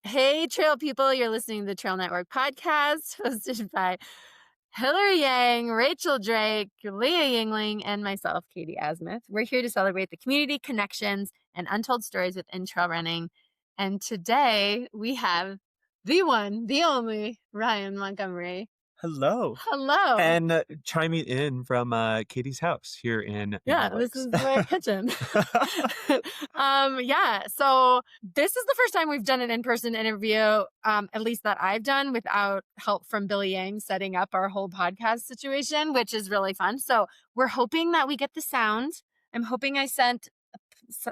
Hey, trail people, you're listening to the Trail Network podcast hosted by Hillary Yang, Rachel Drake, Leah Yingling, and myself, Katie Asmuth. We're here to celebrate the community connections and untold stories within trail running. And today we have the one, the only Ryan Montgomery. Hello. Hello. And chiming in from Katie's house here in Mammoth This Lakes. is my kitchen. So this is the first time we've done an in-person interview, at least that I've done without help from Billy Yang setting up our whole podcast situation, which is really fun. So we're hoping that we get the sound. I'm hoping I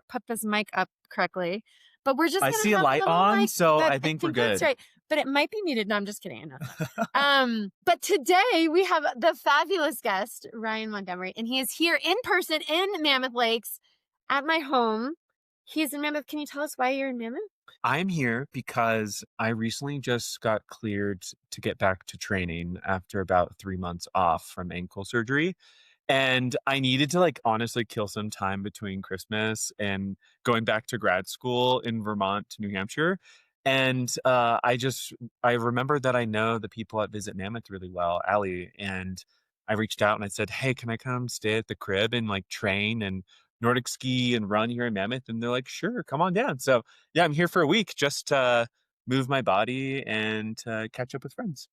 put this mic up correctly, but we're just I gonna see a have light little on, mic so that- I think we're good. That's right. But it might be muted. No, I'm just kidding. But today we have the fabulous guest, Ryan Montgomery, and he is here in person in Mammoth Lakes at my home. He's in Mammoth. Can you tell us why you're in Mammoth? I'm here because I recently just got cleared to get back to training after about 3 months off from ankle surgery. And I needed to honestly kill some time between Christmas and going back to grad school in Vermont to New Hampshire. And I remember that I know the people at Visit Mammoth really well, Allie, and I reached out and I said, hey, can I come stay at the crib and train and Nordic ski and run here in Mammoth? And they're like, sure, come on down. So yeah, I'm here for a week just to move my body and to catch up with friends.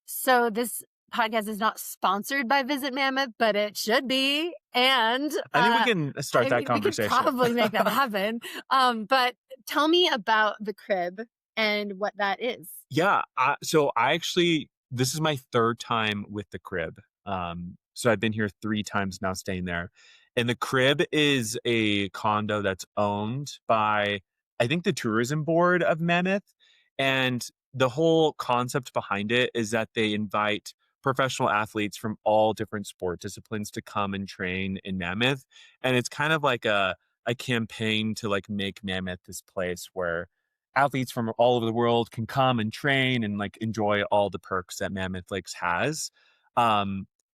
So this podcast is not sponsored by Visit Mammoth, but it should be. And I think we can start that conversation. We could probably make that happen. But tell me about the crib and what that is. Yeah. So this is my third time with the crib. So I've been here 3 times now staying there. And the crib is a condo that's owned by, I think, the tourism board of Mammoth. And the whole concept behind it is that they invite professional athletes from all different sport disciplines to come and train in Mammoth. And it's kind of like a campaign to make Mammoth this place where athletes from all over the world can come and train and enjoy all the perks that Mammoth Lakes has.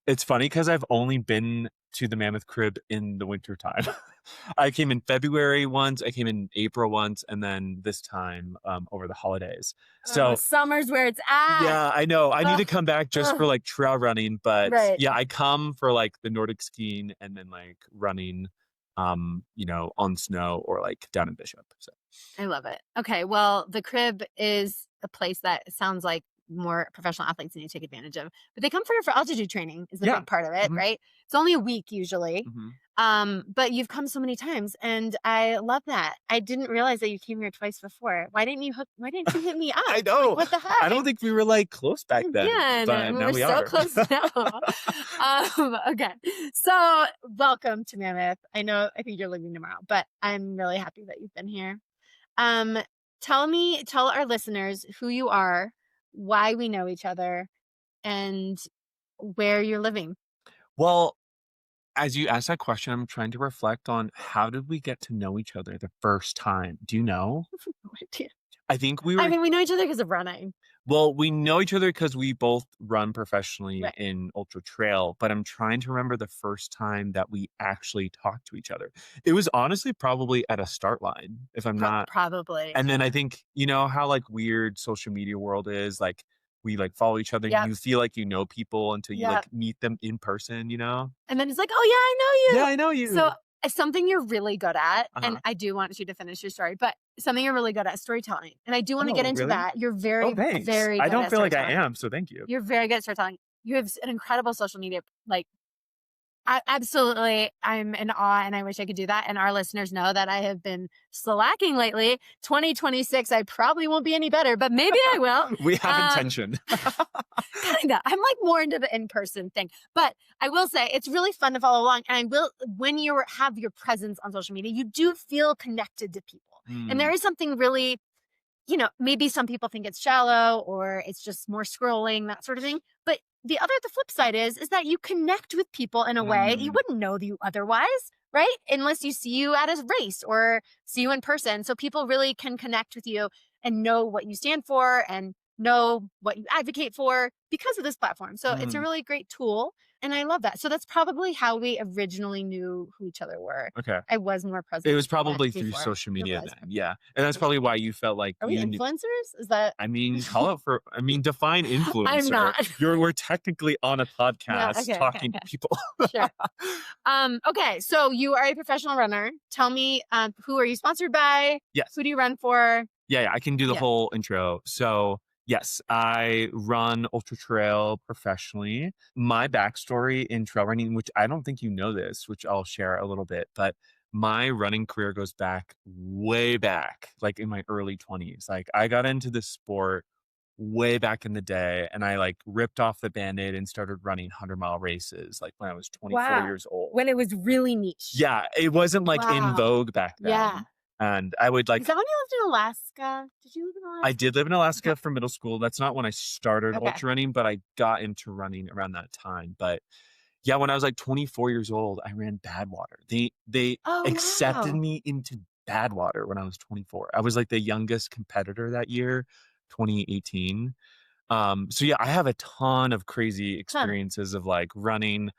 It's funny because I've only been to the Mammoth crib in the wintertime. I came in February once, I came in April once, and then this time over the holidays. So summer's where it's at. Yeah, I know. I need to come back just for trail running, but right. Yeah, I come for the Nordic skiing and then running on snow or down in Bishop. So I love it. Okay, well, the crib is a place that sounds like more professional athletes need to take advantage of, but they come for altitude training is the big part of it, right? It's only a week usually. But you've come so many times and I love that. I didn't realize that you came here twice before. Why didn't you hit me up? I know. What the heck? I don't think we were close back then. Yeah, but now we're we so are. close now. Okay. So welcome to Mammoth. I think you're leaving tomorrow, but I'm really happy that you've been here. Tell our listeners who you are, why we know each other, and where you're living. Well, as you ask that question, I'm trying to reflect on how did we get to know each other the first time? Do you know? No idea. I think we know each other because of running. Well, we know each other because we both run professionally in ultra trail, but I'm trying to remember the first time that we actually talked to each other. It was honestly probably at a start line, if I'm not. Probably. And then I think, how weird social media world is, we follow each other. Yep. You feel like you know people until you meet them in person, And then it's like, oh yeah, I know you. Yeah, I know you. So something you're really good at, and I do want you to finish your story, but something you're really good at, storytelling. And I do want to get into that. You're very, very good. I don't feel like I am, so thank you. You're very good at storytelling. You have an incredible social media, absolutely, I'm in awe and I wish I could do that. And our listeners know that I have been slacking lately. 2026, I probably won't be any better, but maybe I will. We have intention. Kinda. I'm more into the in-person thing, but I will say it's really fun to follow along. And when you have your presence on social media, you do feel connected to people. And there is something really, maybe some people think it's shallow or it's just more scrolling, that sort of thing. But the flip side is that you connect with people in a way you wouldn't know you otherwise, right? Unless you see you at a race or see you in person. So people really can connect with you and know what you stand for and know what you advocate for because of this platform. So it's a Mm. really great tool. And I love that. So that's probably how we originally knew who each other were. Okay. I was more present. It was probably through before. social It media was. then. Yeah. And that's probably why you felt like Are we you knew. influencers? Is that? I mean, define influencer. I'm not. We're technically on a podcast okay, talking okay. to people. Sure. Okay. So you are a professional runner. Tell me, who are you sponsored by? Yes. Who do you run for? Yeah, I can do the whole intro. So, yes, I run Ultra Trail professionally. My backstory in trail running, which I don't think you know this, which I'll share a little bit, but my running career goes back way back, like in my early 20s. Like I got into this sport way back in the day and I like ripped off the band-aid and started running 100-mile races like when I was 24 years old. When it was really niche. Yeah, it wasn't like in vogue back then. Yeah. And I would like. Is that when you lived in Alaska? Did you live in Alaska? I did live in Alaska for middle school. That's not when I started ultra running, but I got into running around that time. But yeah, when I was like 24 years old, I ran Badwater. They accepted me into Badwater when I was 24. I was like the youngest competitor that year, 2018. So yeah, I have a ton of crazy experiences of like running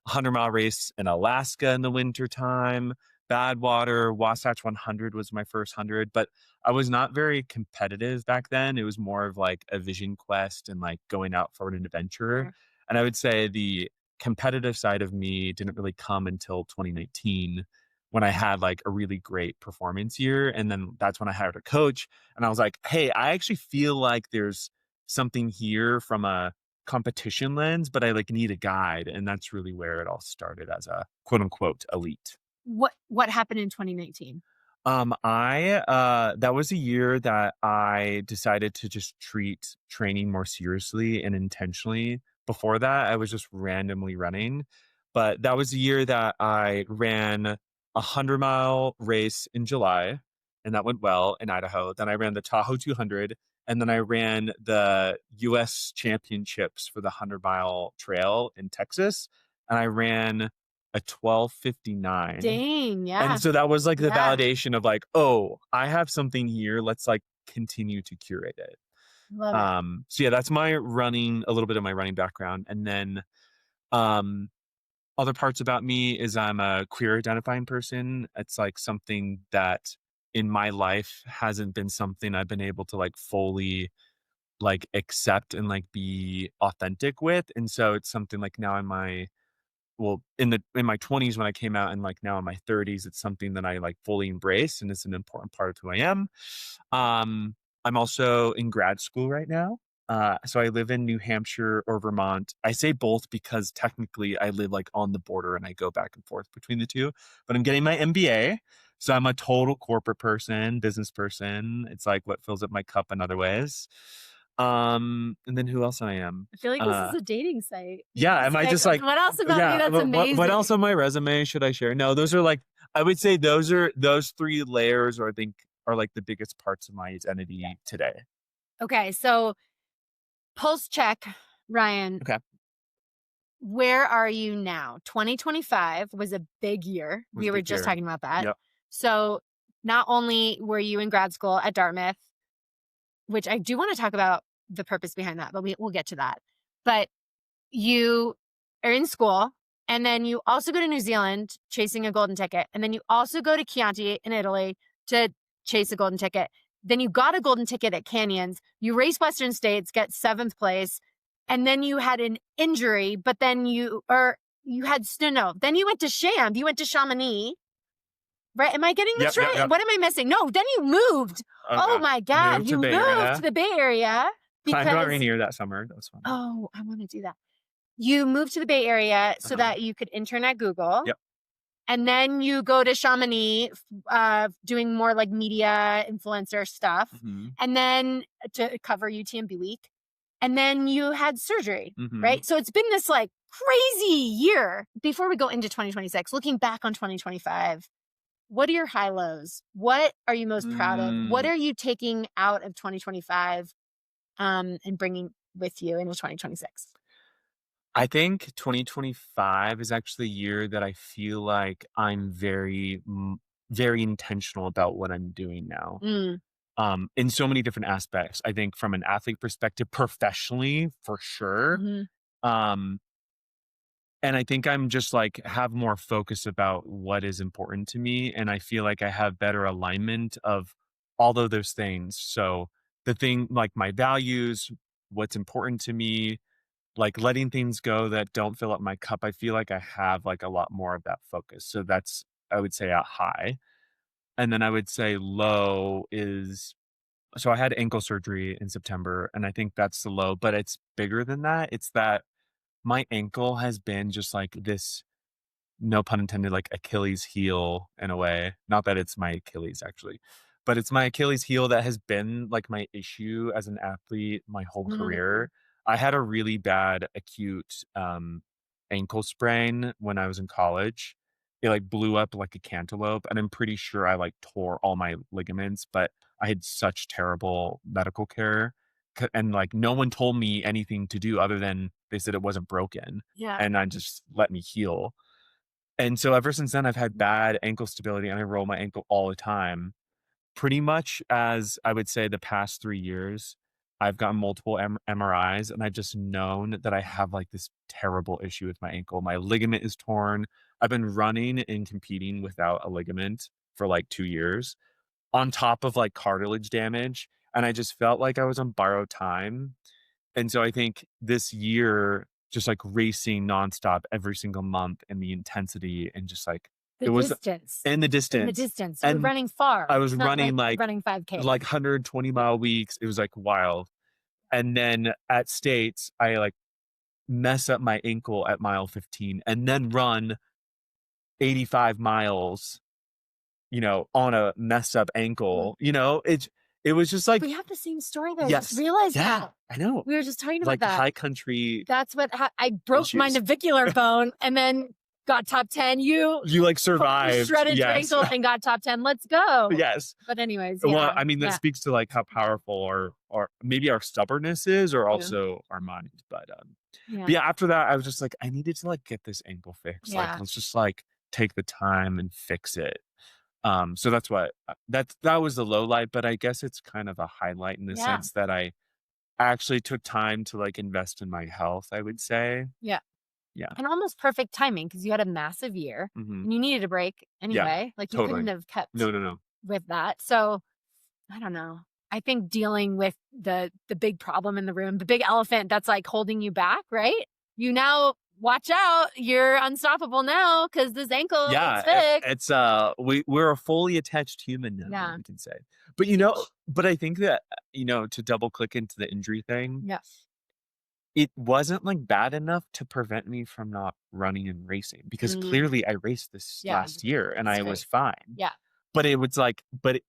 a 100-mile race in Alaska in the winter time. Badwater, Wasatch 100 was my first 100, but I was not very competitive back then. It was more of like a vision quest and like going out for an adventure. Sure. And I would say the competitive side of me didn't really come until 2019 when I had like a really great performance year. And then that's when I hired a coach and I was like, hey, I actually feel like there's something here from a competition lens, but I like need a guide. And that's really where it all started as a quote unquote elite. What happened in 2019? That was a year that I decided to just treat training more seriously and intentionally. Before that, I was just randomly running. But that was the year that I ran a 100-mile race in July, and that went well in Idaho. Then I ran the Tahoe 200, and then I ran the U.S. championships for the 100-mile trail in Texas, and I ran a 12:59. Dang, yeah. And so that was like the validation of like, oh, I have something here. Let's like continue to curate it. Love it. So yeah, that's my running, a little bit of my running background. And then other parts about me is I'm a queer identifying person. It's like something that in my life hasn't been something I've been able to like fully like accept and like be authentic with. And so it's something like now in my my 20s when I came out and like now in my 30s, it's something that I like fully embrace and it's an important part of who I am. I'm also in grad school right now. So I live in New Hampshire or Vermont. I say both because technically I live like on the border and I go back and forth between the two, but I'm getting my MBA. So I'm a total corporate person, business person. It's like what fills up my cup in other ways. And then who else I am? I feel like this is a dating site. Yeah, am I just like what else about you that's amazing? What else on my resume should I share? No, those are like I would say those three layers or I think are like the biggest parts of my identity today. Okay, so pulse check, Ryan. Okay. Where are you now? 2025 was a big year. We were just talking about that. Yep. So not only were you in grad school at Dartmouth, which I do want to talk about the purpose behind that, but we'll get to that. But you are in school and then you also go to New Zealand chasing a golden ticket. And then you also go to Chianti in Italy to chase a golden ticket. Then you got a golden ticket at Canyons. You race Western States, get 7th place. And then you had an injury, but then then you went to Sham. You went to Chamonix. Right? Am I getting this right? Yep. What am I missing? No, then you moved. Oh my God. You moved to the Bay Area. Climbed Mount Rainier that summer. That was fun. Oh, I want to do that. You moved to the Bay Area so that you could intern at Google. Yep. And then you go to Chamonix, doing more like media influencer stuff. Mm-hmm. And then to cover UTMB week. And then you had surgery, right? So it's been this like crazy year. Before we go into 2026, looking back on 2025, what are your high lows? What are you most proud of? What are you taking out of 2025 and bringing with you into 2026? I think 2025 is actually a year that I feel like I'm very, very intentional about what I'm doing now. in so many different aspects. I think from an athlete perspective, professionally, for sure. Um, and I think I'm just like have more focus about what is important to me. And I feel like I have better alignment of all of those things. So the thing like my values, what's important to me, like letting things go that don't fill up my cup, I feel like I have like a lot more of that focus. So that's, I would say, a high. And then I would say low is, so I had ankle surgery in September, and I think that's the low, but it's bigger than that. It's that my ankle has been just like this, no pun intended, like Achilles heel in a way. Not that it's my Achilles actually, but it's my Achilles heel that has been like my issue as an athlete my whole career. I had a really bad acute ankle sprain when I was in college. It like blew up like a cantaloupe, and I'm pretty sure I like tore all my ligaments, but I had such terrible medical care. And like no one told me anything to do other than they said it wasn't broken. Yeah. And I just let me heal. And so ever since then, I've had bad ankle stability and I roll my ankle all the time. Pretty much as I would say the past 3 years, I've gotten multiple MRIs and I've just known that I have like this terrible issue with my ankle. My ligament is torn. I've been running and competing without a ligament for like 2 years on top of like cartilage damage. And I just felt like I was on borrowed time. And so I think this year, just like racing nonstop every single month and the intensity and just like The it was distance. in the In distance. the distance. You're And running far. I was It's not running like running 5K. 120-mile weeks. It was like wild. And then at States, I like mess up my ankle at mile 15 and then run 85 miles, on a messed up ankle. It was just like, We have the same story though. yes, Just realize yeah, that. I know. We were just talking about Like that. high country. That's what I broke my issues. navicular bone and then got top 10. You like survived. shredded your Yes. ankle and got top 10. Let's go. Yes. But anyways, Well, yeah. I mean, that speaks to like how powerful or maybe our stubbornness is, or also our mind. But yeah, after that, I was just like, I needed to like get this ankle fixed. Yeah. Like, let's just like take the time and fix it. So that's what that was the low light, but I guess it's kind of a highlight in the sense that I actually took time to like invest in my health, I would say. Yeah. Yeah. And almost perfect timing because you had a massive year and you needed a break anyway. Like you couldn't have kept No. with that. So I don't know. I think dealing with the big problem in the room, the big elephant that's like holding you back, right? You now watch out. You're unstoppable now because this ankle is fixed. It's we're a fully attached human now, we can say. But but I think that to double click into the injury thing, it wasn't like bad enough to prevent me from not running and racing because clearly I raced this last year and I was fine. Yeah. But it was like, but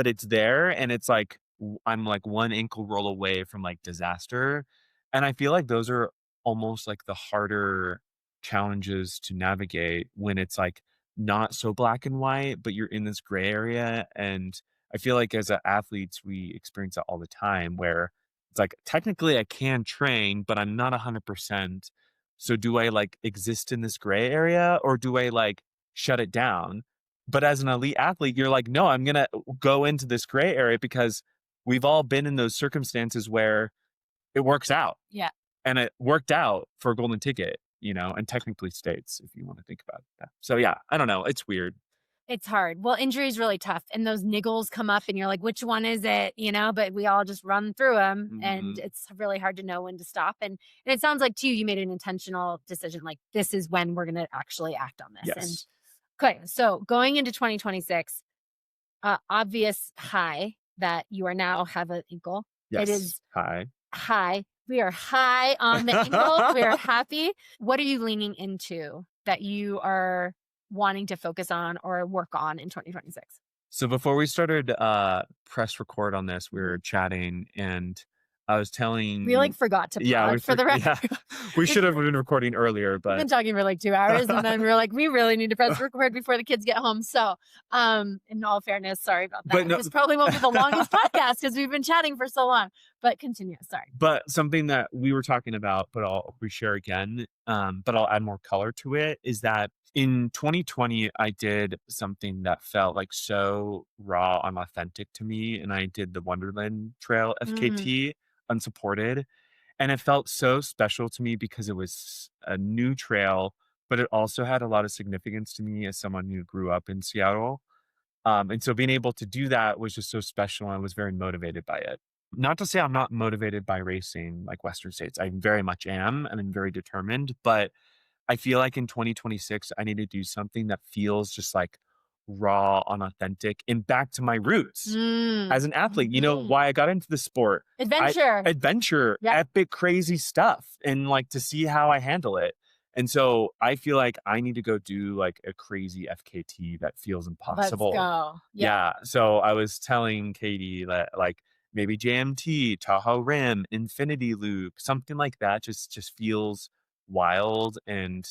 it's there and it's like I'm like one ankle roll away from like disaster. And I feel like those are almost like the harder challenges to navigate when it's like not so black and white, but you're in this gray area. And I feel like as athletes, we experience that all the time where it's like, technically I can train, but I'm not 100%. So do I like exist in this gray area or do I like shut it down? But as an elite athlete, you're like, no, I'm going to go into this gray area because we've all been in those circumstances where it works out. Yeah. And it worked out for a golden ticket, and technically States, if you want to think about that. So yeah, I don't know. It's weird. It's hard. Well, injury is really tough. And those niggles come up and you're like, which one is it? But we all just run through them and it's really hard to know when to stop. And it sounds like too, you made an intentional decision. Like this is when we're going to actually act on this. Yes. And okay. So going into 2026, obvious high that you are now have an ankle. Yes. It is high. We are high on the ankle. We are happy. What are you leaning into that you are wanting to focus on or work on in 2026? So before we started press record on this, we were chatting and I was telling we like forgot to plug for the record. Yeah. We should have been recording earlier, but we've been talking for like 2 hours and then we were like, we really need to press record before the kids get home. So in all fairness, sorry about that. This probably won't be the longest podcast because we've been chatting for so long. But continue. Sorry. But something that we were talking about, but I'll reshare again, but I'll add more color to it, is that in 2020, I did something that felt like so raw and authentic to me. And I did the Wonderland Trail FKT unsupported. And it felt so special to me because it was a new trail, but it also had a lot of significance to me as someone who grew up in Seattle. And so being able to do that was just so special. And I was very motivated by it. Not to say I'm not motivated by racing like Western states. I very much am, and I'm very determined. But I feel like in 2026, I need to do something that feels just like raw, unauthentic, and back to my roots as an athlete. You know, why I got into the sport. Adventure, epic, crazy stuff, and like to see how I handle it. And so I feel like I need to go do like a crazy FKT that feels impossible. Let's go. Yeah. So I was telling Katie that like maybe JMT, Tahoe Rim, Infinity Loop, something like that just feels wild and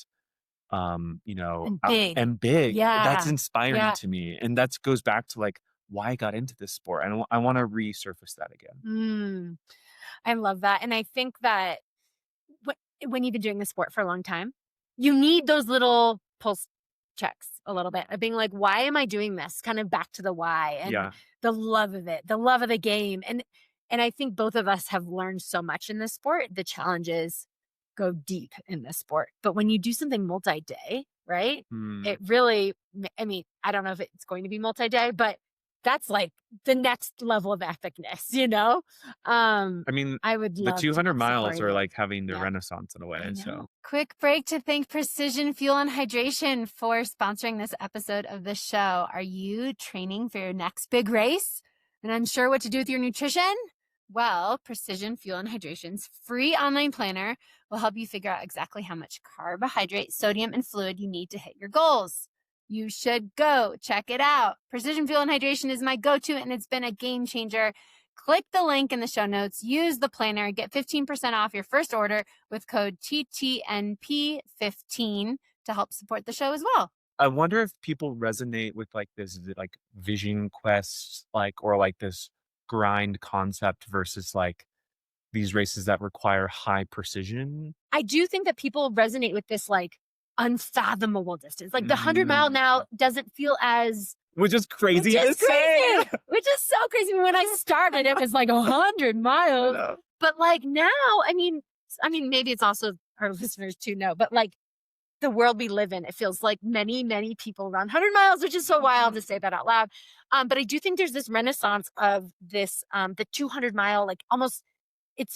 and big. Yeah. That's inspiring to me. And that goes back to like why I got into this sport. And I want to resurface that again. I love that. And I think that when you've been doing the sport for a long time, you need those little pulse checks a little bit of being like, why am I doing this? Kind of back to the why and the love of it, the love of the game. And I think both of us have learned so much in this sport. The challenges go deep in this sport. But when you do something multi-day, right? It really, I mean, I don't know if it's going to be multi-day, but that's like the next level of epicness, you know? I mean, I would love the 200 miles are it. like having their renaissance in a way. So quick break to thank Precision Fuel and Hydration for sponsoring this episode of the show. Are you training for your next big race and unsure what to do with your nutrition? Well, Precision Fuel and Hydration's free online planner will help you figure out exactly how much carbohydrate, sodium, and fluid you need to hit your goals. You should go check it out. Precision Fuel and Hydration is my go-to, and it's been a game changer. Click the link in the show notes, use the planner, get 15% off your first order with code TTNP15 to help support the show as well. I wonder if people resonate with like this like vision quest, like, or like this grind concept versus like these races that require high precision. I do think that people resonate with this like unfathomable distance. Like the 100-mile now doesn't feel as... Which is crazy. Which is so crazy. When I started, it was like 100 miles. But like now, I mean, maybe it's also our listeners too know, but like the world we live in, it feels like many, many people run 100 miles, which is so wild to say that out loud. But I do think there's this renaissance of this, the 200-mile, like almost,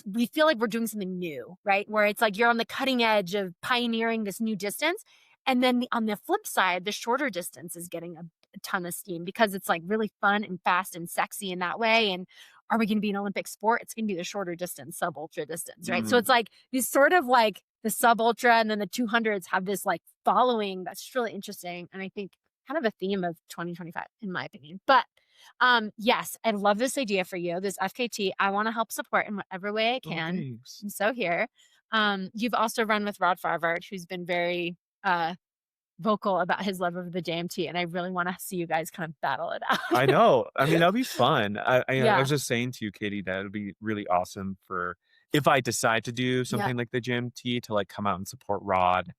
we feel like we're doing something new, right? Where it's like you're on the cutting edge of pioneering this new distance. And then on the flip side, the shorter distance is getting a ton of steam because it's like really fun and fast and sexy in that way. And are we going to be an Olympic sport? It's going to be the shorter distance, sub ultra distance, right? So it's like these sort of like the sub ultra and then the 200s have this like following that's just really interesting. And I think kind of a theme of 2025 in my opinion. But yes, I love this idea for you, this FKT. I want to help support in whatever way I can. I'm so here. You've also run with Rod Farvard, who's been very vocal about his love of the JMT, and I really want to see you guys kind of battle it out. I know. I mean, that'll be fun. I was just saying to you, Katie, that it'd be really awesome for if I decide to do something like the JMT to like come out and support Rod.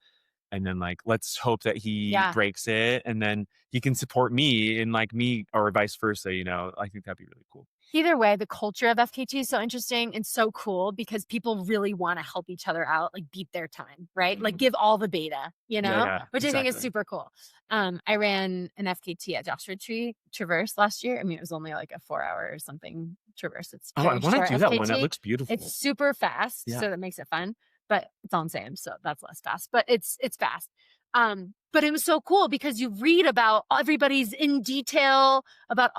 And then like, let's hope that he breaks it and then he can support me and like me or vice versa, you know, I think that'd be really cool. Either way, the culture of FKT is so interesting and so cool because people really want to help each other out, like beat their time, right? Like give all the beta, you know, which I think is super cool. I ran an FKT at Joshua Tree Traverse last year. I mean, it was only like a 4-hour or something traverse. It's I want to do that one. That looks beautiful. It's super fast, so that makes it fun. But it's all the same, so that's less fast. But it's fast. But it was so cool because you read about everybody's in detail about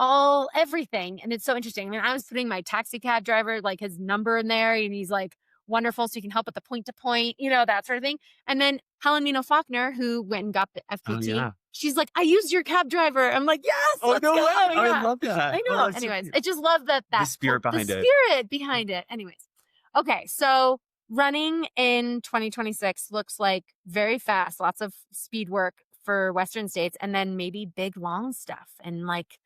everything. And it's so interesting. I mean, I was putting my taxi cab driver, like his number in there, and he's like wonderful. So you can help at the point to point, you know, that sort of thing. And then Helen Nino Faulkner, who went and got the FKT, she's like, I used your cab driver. I'm like, yes. Oh, no way. Yeah. I love that. I know. Anyways, I just love that the spirit behind it. The spirit behind it. Anyways. Okay. So running in 2026 looks like very fast, lots of speed work for Western states, and then maybe big long stuff and like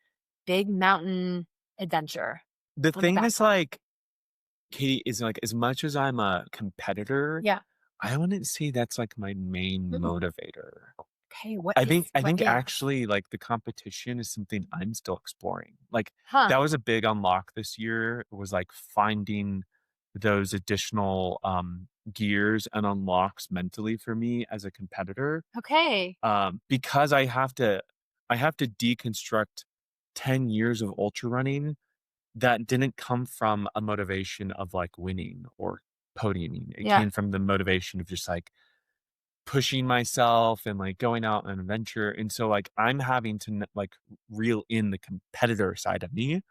big mountain adventure. The thing is like, Katie, is like as much as I'm a competitor, Yeah. I wouldn't say that's like my main Mm. motivator. Okay. What I is think I what think is? actually like the competition is something I'm still exploring. Like Huh. that was a big unlock this year, was like finding those additional gears and unlocks mentally for me as a competitor. Okay. Because I have to deconstruct 10 years of ultra running that didn't come from a motivation of like winning or podiuming. It Yeah. came from the motivation of just like pushing myself and like going out on an adventure. And so like I'm having to like reel in the competitor side of me.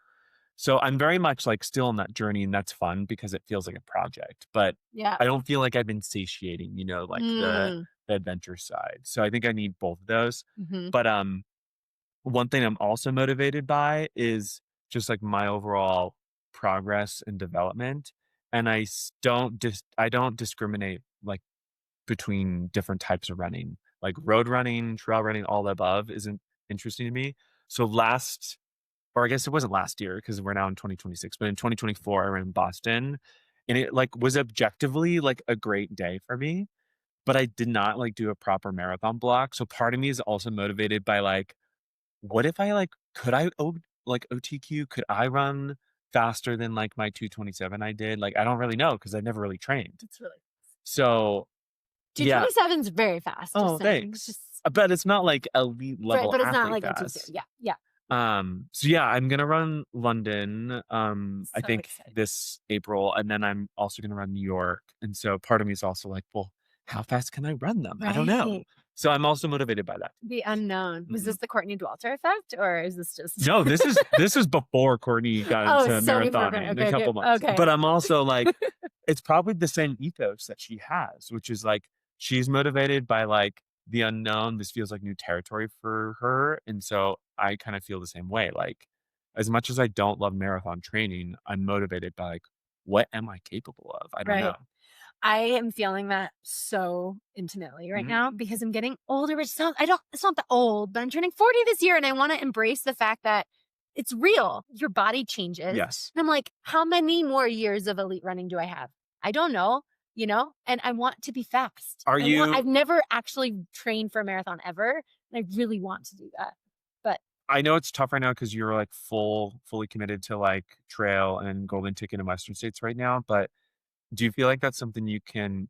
So I'm very much like still on that journey, and that's fun because it feels like a project. But Yeah. I don't feel like I've been satiating, like Mm. the adventure side. So I think I need both of those. Hmm. But one thing I'm also motivated by is just like my overall progress and development. And I don't discriminate like between different types of running. Like road running, trail running, all the above isn't interesting to me. So or I guess it wasn't last year because we're now in 2026, but in 2024, I ran in Boston, and it like was objectively like a great day for me, but I did not like do a proper marathon block. So part of me is also motivated by like, what if I like, could I like OTQ? Could I run faster than like my 227 I did? Like, I don't really know because I never really trained. It's really So yeah. 227 is very fast. Just Oh, saying. thanks. Just But it's not like elite level but it's not athlete like a 2 fast. Yeah. Yeah. So yeah, I'm gonna run London, I So think excited. this April, and then I'm also gonna run New York. And so part of me is also like, well, how fast can I run them? I don't know. Right. So I'm also motivated by that. The unknown. Was Mhm. this the Courtney Dauwalter effect, or is this just? No, this is before Courtney got Oh, into so before marathoning Courtney. in Okay. a Okay. couple months. Okay. But I'm also like, it's probably the same ethos that she has, which is like she's motivated by like the unknown. This feels like new territory for her. And so I kind of feel the same way. Like, as much as I don't love marathon training, I'm motivated by like, what am I capable of? I don't Right. know. I am feeling that so intimately right Mhm. now because I'm getting older. It's not that old, but I'm turning 40 this year, and I want to embrace the fact that it's real. Your body changes. Yes. And I'm like, how many more years of elite running do I have? I don't know, and I want to be fast. I've never actually trained for a marathon ever. And I really want to do that. But I know it's tough right now because you're like fully committed to like trail and golden ticket in Western states right now. But do you feel like that's something you can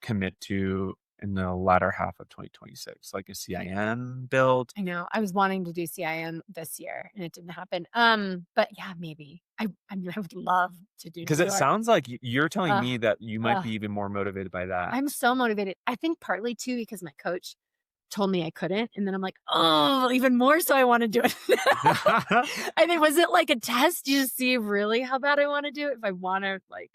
commit to in the latter half of 2026, like a CIM build? I know I was wanting to do CIM this year and it didn't happen. But yeah, maybe I mean, I would love to do Because New it York. sounds like you're telling Uh, me that you might uh, be even more motivated by that. I'm so motivated. I think partly too because my coach told me I couldn't, and then I'm like, oh, even more so I want to do it. I think, was it like a test? You just see really how bad I want to do it if I want to like.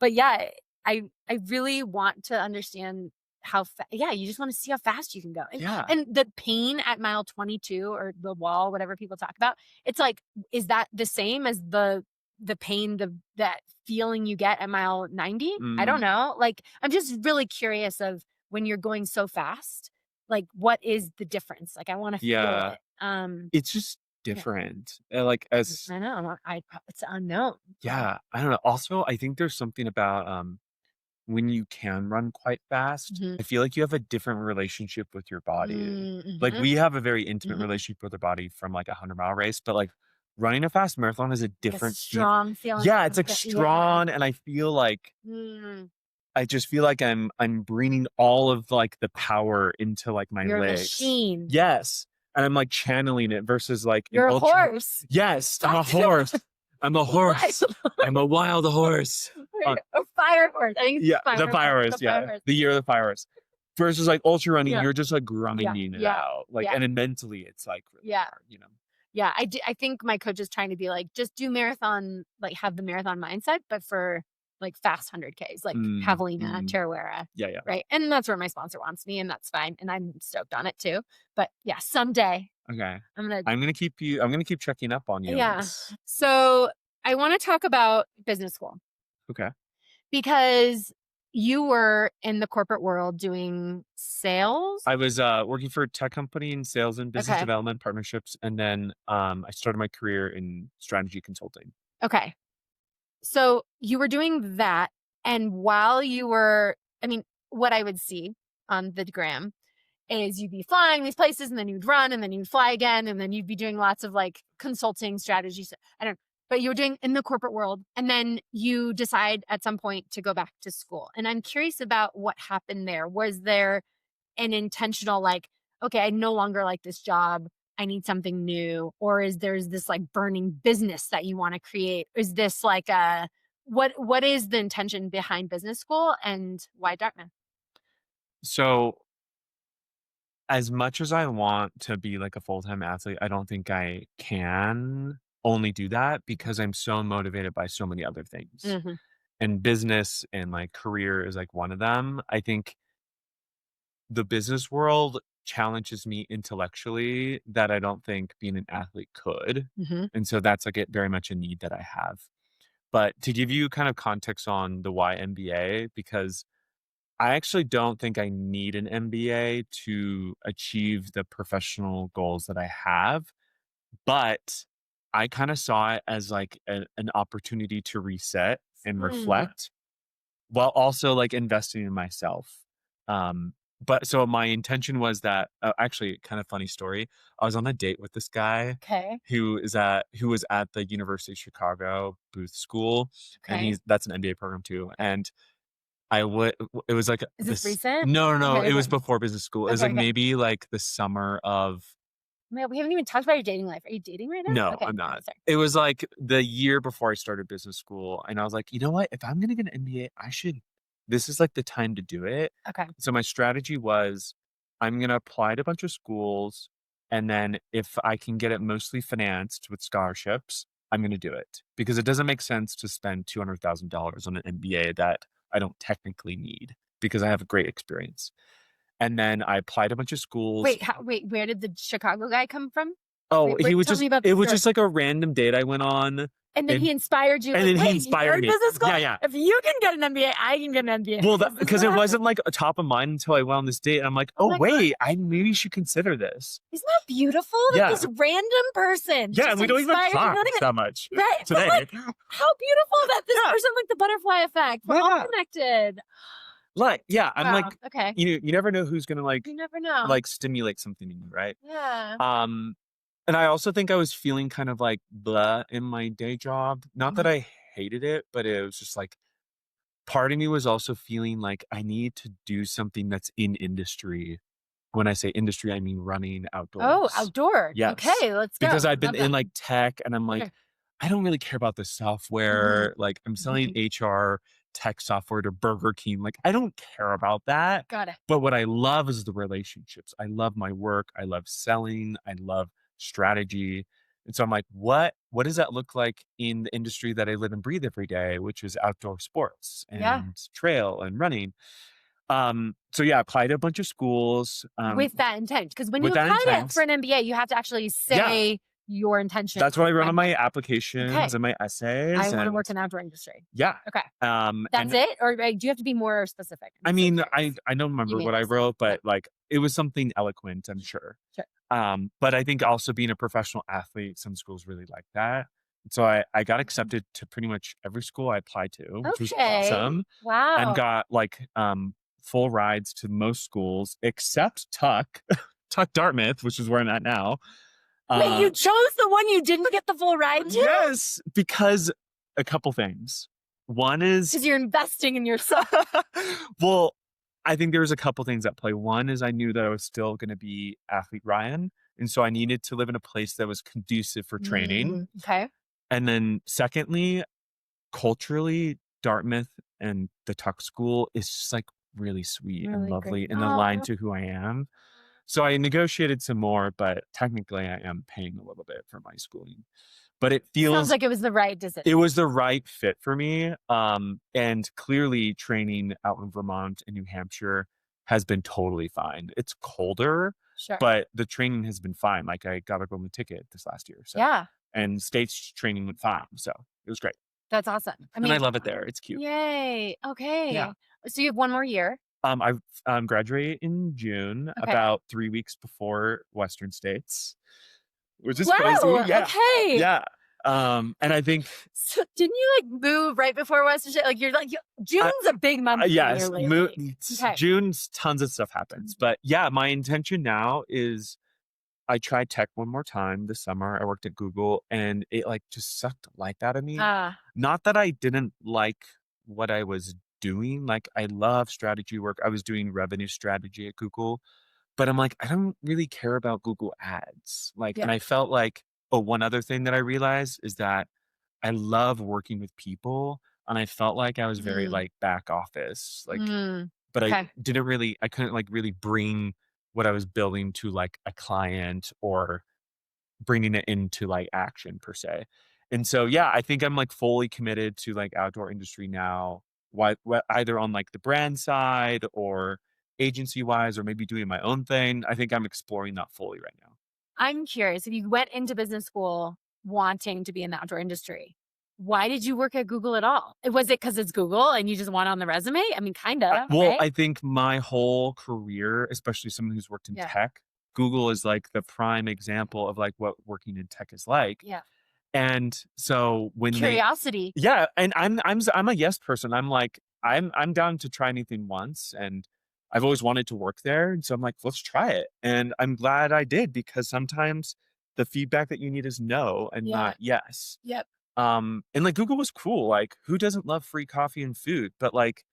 But yeah, I really want to understand how yeah, you just want to see how fast you can go. Yeah. And the pain at mile 22 or the wall, whatever people talk about, it's like, is that the same as the pain, that feeling you get at mile 90? I don't know. Like, I'm just really curious of when you're going so fast, like what is the difference? Like, I want to feel Yeah. it. It's just Yeah. different. Like as I know. It's unknown. Yeah, I don't know. Also, I think there's something about when you can run quite fast, Mhm. I feel like you have a different relationship with your body. Like Mhm. we have a very intimate Mhm. relationship with our body from like a 100-mile race, but like running a fast marathon is a Like a different strong feeling. Yeah, it's like Yeah. strong, and I feel like Mm. I just feel like I'm bringing all of like the power into like my You're a legs. machine. Yes, and I'm like channeling it versus like an You're a ultra. horse. Yes, I'm a horse. I'm a horse. I'm a wild horse. A fire horse. I think it's Yeah, the fire horse. Yeah, horse. the year of the fire horse. Versus like ultra running, Yeah. you're just like grinding it Yeah. out. Like, Yeah. and then mentally, it's like really Yeah. hard. Yeah, I think my coach is trying to be like, just do marathon, like have the marathon mindset, but for like fast 100Ks, like Javelina, Tarawera. Yeah. Right. And that's where my sponsor wants me, and that's fine. And I'm stoked on it too. But yeah, someday Okay. I'm gonna I'm gonna keep checking up on you. Yeah. So I want to talk about business school Okay. because you were in the corporate world doing sales. I was working for a tech company in sales and business Okay. development partnerships, and then I started my career in strategy consulting. Okay. So you were doing that. And while you were, I mean, what I would see on the gram is you'd be flying these places and then you'd run and then you'd fly again. And then you'd be doing lots of like consulting strategies. I don't know. But you were doing in the corporate world. And then you decide at some point to go back to school. And I'm curious about what happened there. Was there an intentional like, okay, I no longer like this job. I need something new? Or is there's this like burning business that you want to create? Is this like what is the intention behind business school and why Dartmouth? So as much as I want to be like a full-time athlete, I don't think I can only do that because I'm so motivated by so many other things. Mm-hmm. And business and like career is like one of them. I think the business world challenges me intellectually that I don't think being an athlete could. Mm-hmm. And so that's like very much a need that I have. But to give you kind of context on the why MBA, because I actually don't think I need an MBA to achieve the professional goals that I have, but I kind of saw it as like an opportunity to reset and reflect while also like investing in myself. But so my intention was that actually kind of funny story. I was on a date with this guy Okay. who was at the University of Chicago Booth School, and Okay. that's an MBA program too. And it was like Is this recent? No, Okay, it was okay. before business school. It was Okay, like okay. maybe like the summer of. Man, we haven't even talked about your dating life. Are you dating right now? No, Okay, I'm not. sorry. It was like the year before I started business school, and I was like, you know what? If I'm gonna get an MBA, this is like the time to do it. Okay. So my strategy was, I'm gonna apply to a bunch of schools, and then if I can get it mostly financed with scholarships, I'm gonna do it because it doesn't make sense to spend $200,000 on an MBA that I don't technically need because I have a great experience. And then I applied to a bunch of schools. Wait, where did the Chicago guy come from? Oh, Wait, tell me about the it was story. just like a random date I went on. And then he inspired you. And like, then he "Wait, inspired you're in me. business school? Yeah. If you can get an MBA, I can get an MBA. Well, This is because what it happened. wasn't like a top of mind until I went on this date. And I'm like, Oh my wait, I maybe should consider this. Isn't that beautiful? Yeah. That this random person. Yeah, just and we don't even inspired you. talk Not even- that much Right. But today. like, how beautiful that this Yeah. person, like the butterfly effect. We're all connected. Like, yeah, I'm Wow. like, Okay. you never know who's gonna like, You never know. like stimulate something in you, right? Yeah. And I also think I was feeling kind of like blah in my day job. Not that I hated it, but it was just like part of me was also feeling like I need to do something that's in industry. When I say industry, I mean running outdoors. Oh, outdoor. Yes. Okay, let's go. Because I've been Love in that. like tech and I'm like, Okay. I don't really care about the software. Like I'm selling HR tech software to Burger King. Like I don't care about that. Got it. But what I love is the relationships. I love my work. I love selling. I love strategy. And so I'm like, what does that look like in the industry that I live and breathe every day, which is outdoor sports and trail and running. So yeah, I applied to a bunch of schools. With that intent. Because when you with that apply intent. for an MBA, you have to actually say your intention. That's what I wrote on my applications and my essays. I want to work in the outdoor industry. Yeah. Okay. That's it? Or do you have to be more specific? I mean, I don't remember what I wrote, but like it was something eloquent, I'm sure. Sure. But I think also being a professional athlete, some schools really like that. So I got accepted to pretty much every school I applied to, which was awesome. Wow. And got like full rides to most schools except Tuck Dartmouth, which is where I'm at now. Wait, you chose the one you didn't get the full ride to? Yes, because a couple things. One is because you're investing in yourself. Well, I think there was a couple things at play. One is I knew that I was still going to be athlete Ryan, and so I needed to live in a place that was conducive for training. Okay. And then secondly, culturally, Dartmouth and the Tuck School is just like really sweet and lovely and aligned to who I am. So I negotiated some more, but technically I am paying a little bit for my schooling. But it Sounds like it was the right decision. It was the right fit for me. And clearly training out in Vermont and New Hampshire has been totally fine. It's colder, but the training has been fine. Like I got a golden ticket this last year. So. Yeah. And state's training went fine. So it was great. That's awesome. I mean, and I love it there. It's cute. Yay. Okay. Yeah. So you have one more year. I graduate in June, about 3 weeks before Western States, which is crazy. Yeah. Okay. Yeah. And I think So didn't you like move right before Western State? Like you're like June's a big month for yes, you lately. Okay. June's tons of stuff happens. But yeah, my intention now is I tried tech one more time this summer. I worked at Google and it like just sucked life out of me. Ah, Not that I didn't like what I was doing. Like I love strategy work. I was doing revenue strategy at Google, but I'm like, I don't really care about Google ads. Like, and yeah. I felt like, oh, one other thing that I realized is that I love working with people. And I felt like I was very Mm, like back office. Like, mm, but okay. I couldn't like really bring what I was building to like a client or bringing it into like action per se. And so, yeah, I think I'm like fully committed to like outdoor industry now, either on like the brand side or agency wise, or maybe doing my own thing. I think I'm exploring that fully right now. I'm curious if you went into business school wanting to be in the outdoor industry, why did you work at Google at all? Was it because it's Google and you just want it on the resume? I mean, kind of, Well, right? I think my whole career, especially someone who's worked in Yeah. tech, Google is like the prime example of like what working in tech is like. Yeah. And so when they Curiosity. yeah, and I'm a yes person. I'm like, I'm down to try anything once, and I've always wanted to work there, and so I'm like, let's try it. And I'm glad I did because sometimes the feedback that you need is no and Yeah. not yes. Yep. And like Google was cool. Like, who doesn't love free coffee and food? But like,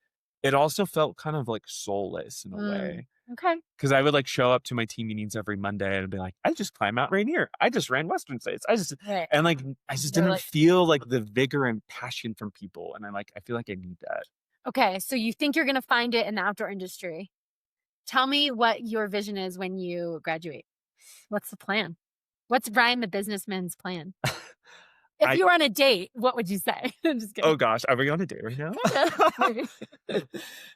it also felt kind of like soulless in a Mm, way. okay. Because I would like show up to my team meetings every Monday and be like, I just climbed Mount Rainier. I just ran Western States. Right. And like, I just They're didn't like, feel like the vigor and passion from people. And I feel like I need that. okay, so you think you're going to find it in the outdoor industry. Tell me what your vision is when you graduate. What's the plan? What's Brian the businessman's plan? If I, you were on a date, what would you say? I'm just kidding. oh gosh, are we on a date right now? Kinda.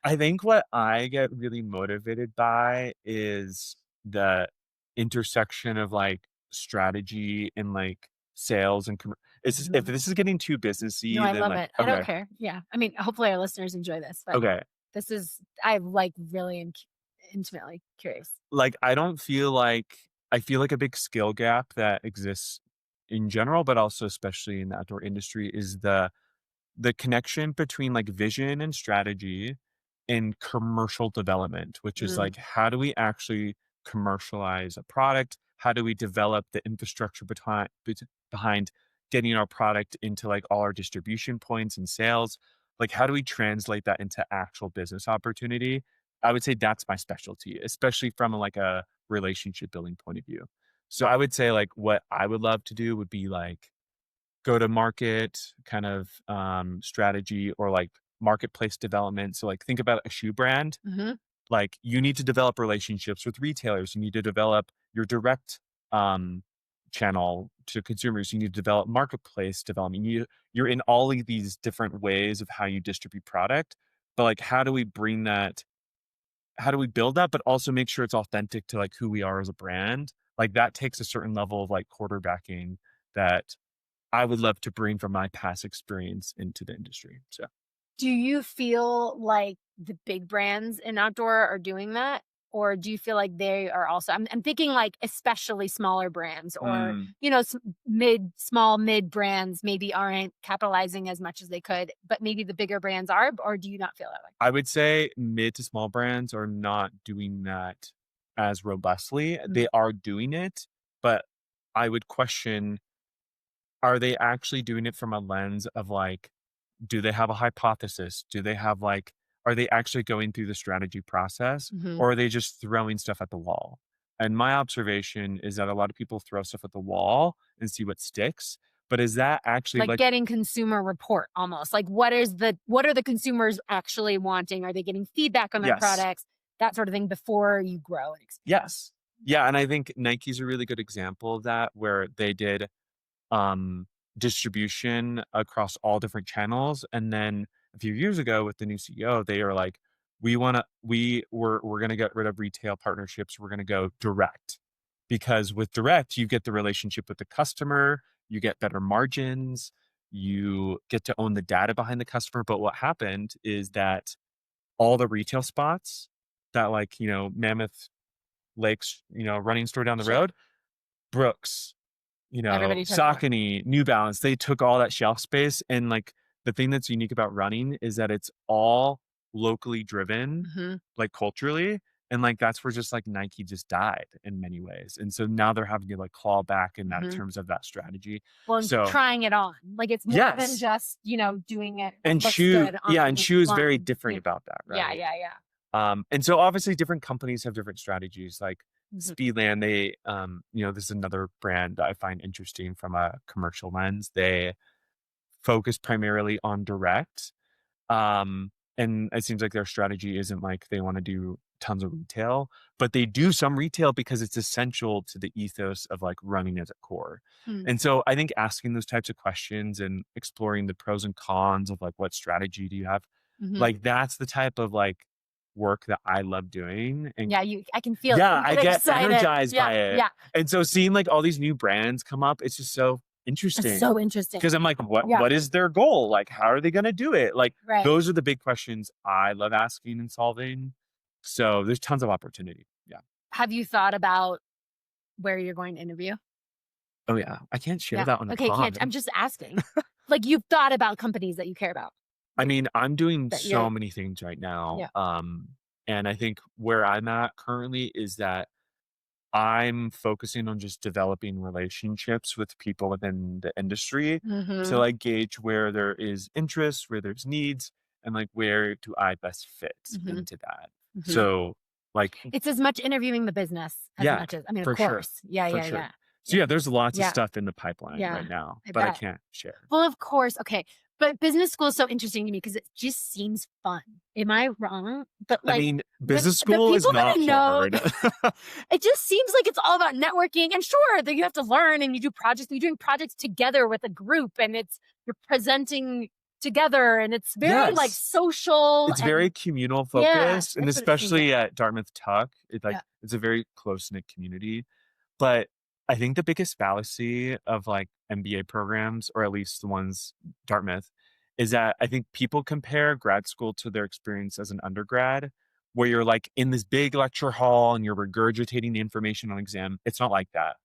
I think what I get really motivated by is the intersection of like strategy and like sales and if Mhm. this is getting too No, businessy, I then love like, it. I don't care. Yeah. I mean, hopefully our listeners enjoy this, but okay. this is, I like really am intimately curious. Like, I feel like a big skill gap that exists in general, but also especially in the outdoor industry is the connection between like vision and strategy and commercial development, which is Mm, like, how do we actually commercialize a product? How do we develop the infrastructure behind getting our product into like all our distribution points and sales? Like, how do we translate that into actual business opportunity? I would say that's my specialty, especially from like a relationship building point of view. So I would say like what I would love to do would be like go to market kind of strategy or like marketplace development. So like think about a shoe brand. mhm. Like you need to develop relationships with retailers. You need to develop your direct um, channel to consumers. You need to develop marketplace development. You're in all of these different ways of how you distribute product. But like, how do we bring that? How do we build that? But also make sure it's authentic to like who we are as a brand. Like that takes a certain level of like quarterbacking that I would love to bring from my past experience into the industry. So, Do you feel like the big brands in outdoor are doing that? Or do you feel like they are also, I'm thinking like especially smaller brands or, mm, you know, small mid brands maybe aren't capitalizing as much as they could, but maybe the bigger brands are, or do you not feel that way? I would say mid to small brands are not doing that as robustly. Mm, They are doing it, but I would question, are they actually doing it from a lens of like, do they have a hypothesis? Do they have like, are they actually going through the strategy process mhm. or are they just throwing stuff at the wall? And my observation is that a lot of people throw stuff at the wall and see what sticks. But is that actually Like like, getting consumer report almost. Like what are the consumers actually wanting? Are they getting feedback on their yes, products? That sort of thing before you grow and expand. yes. Yeah. And I think Nike's a really good example of that, where they did um, distribution across all different channels. And then a few years ago with the new CEO, they are like, we're gonna get rid of retail partnerships. We're gonna go direct. Because with direct, you get the relationship with the customer, you get better margins, you get to own the data behind the customer. But what happened is that all the retail spots that like, Mammoth Lakes, running store down the Shut. road, Brooks, Everybody took it. Saucony, New Balance, they took all that shelf space. And like the thing that's unique about running is that it's all locally driven, like culturally. And like that's where just like Nike just died in many ways. And so now they're having to like claw back in that terms of that strategy. Well, so trying it on. Like it's more than just, doing it. And Shoe, and Shoe is very different about that, right? Yeah. And so obviously different companies have different strategies. Like Speedland, they this is another brand that I find interesting from a commercial lens. They focus primarily on direct. And it seems like their strategy isn't like they want to do tons of retail, but they do some retail because it's essential to the ethos of like running as a core. And so I think asking those types of questions and exploring the pros and cons of like what strategy do you have, like that's the type of like work that I love doing. And I can feel I get excited. energized by it. Yeah. And so seeing like all these new brands come up, it's just so interesting. It's so interesting. Because I'm like, what is their goal? Like, how are they going to do it? Like, those are the big questions I love asking and solving. So there's tons of opportunity. Yeah. Have you thought about where you're going to interview? Oh, yeah. I can't share that on the pod. I'm just asking. Like, you've thought about companies that you care about. I mean, I'm doing so many things right now. Yeah. And I think where I'm at currently is that I'm focusing on just developing relationships with people within the industry to like gauge where there is interest, where there's needs, and like where do I best fit into that. So like it's as much interviewing the business as much as of course. Sure. So there's lots of stuff in the pipeline right now, but I can't share. Well, of course. Okay. But business school is so interesting to me because it just seems fun. Am I wrong? But like, I mean, business school is not hard. It just seems like it's all about networking. And sure, that you have to learn and you do projects. You're doing projects together with a group, and you're presenting together, and it's very like social. It's very communal focused, and especially at Dartmouth Tuck, it's a very close knit community. But I think the biggest fallacy of like MBA programs, or at least the ones Dartmouth, is that I think people compare grad school to their experience as an undergrad, where you're like in this big lecture hall and you're regurgitating the information on exam. It's not like that.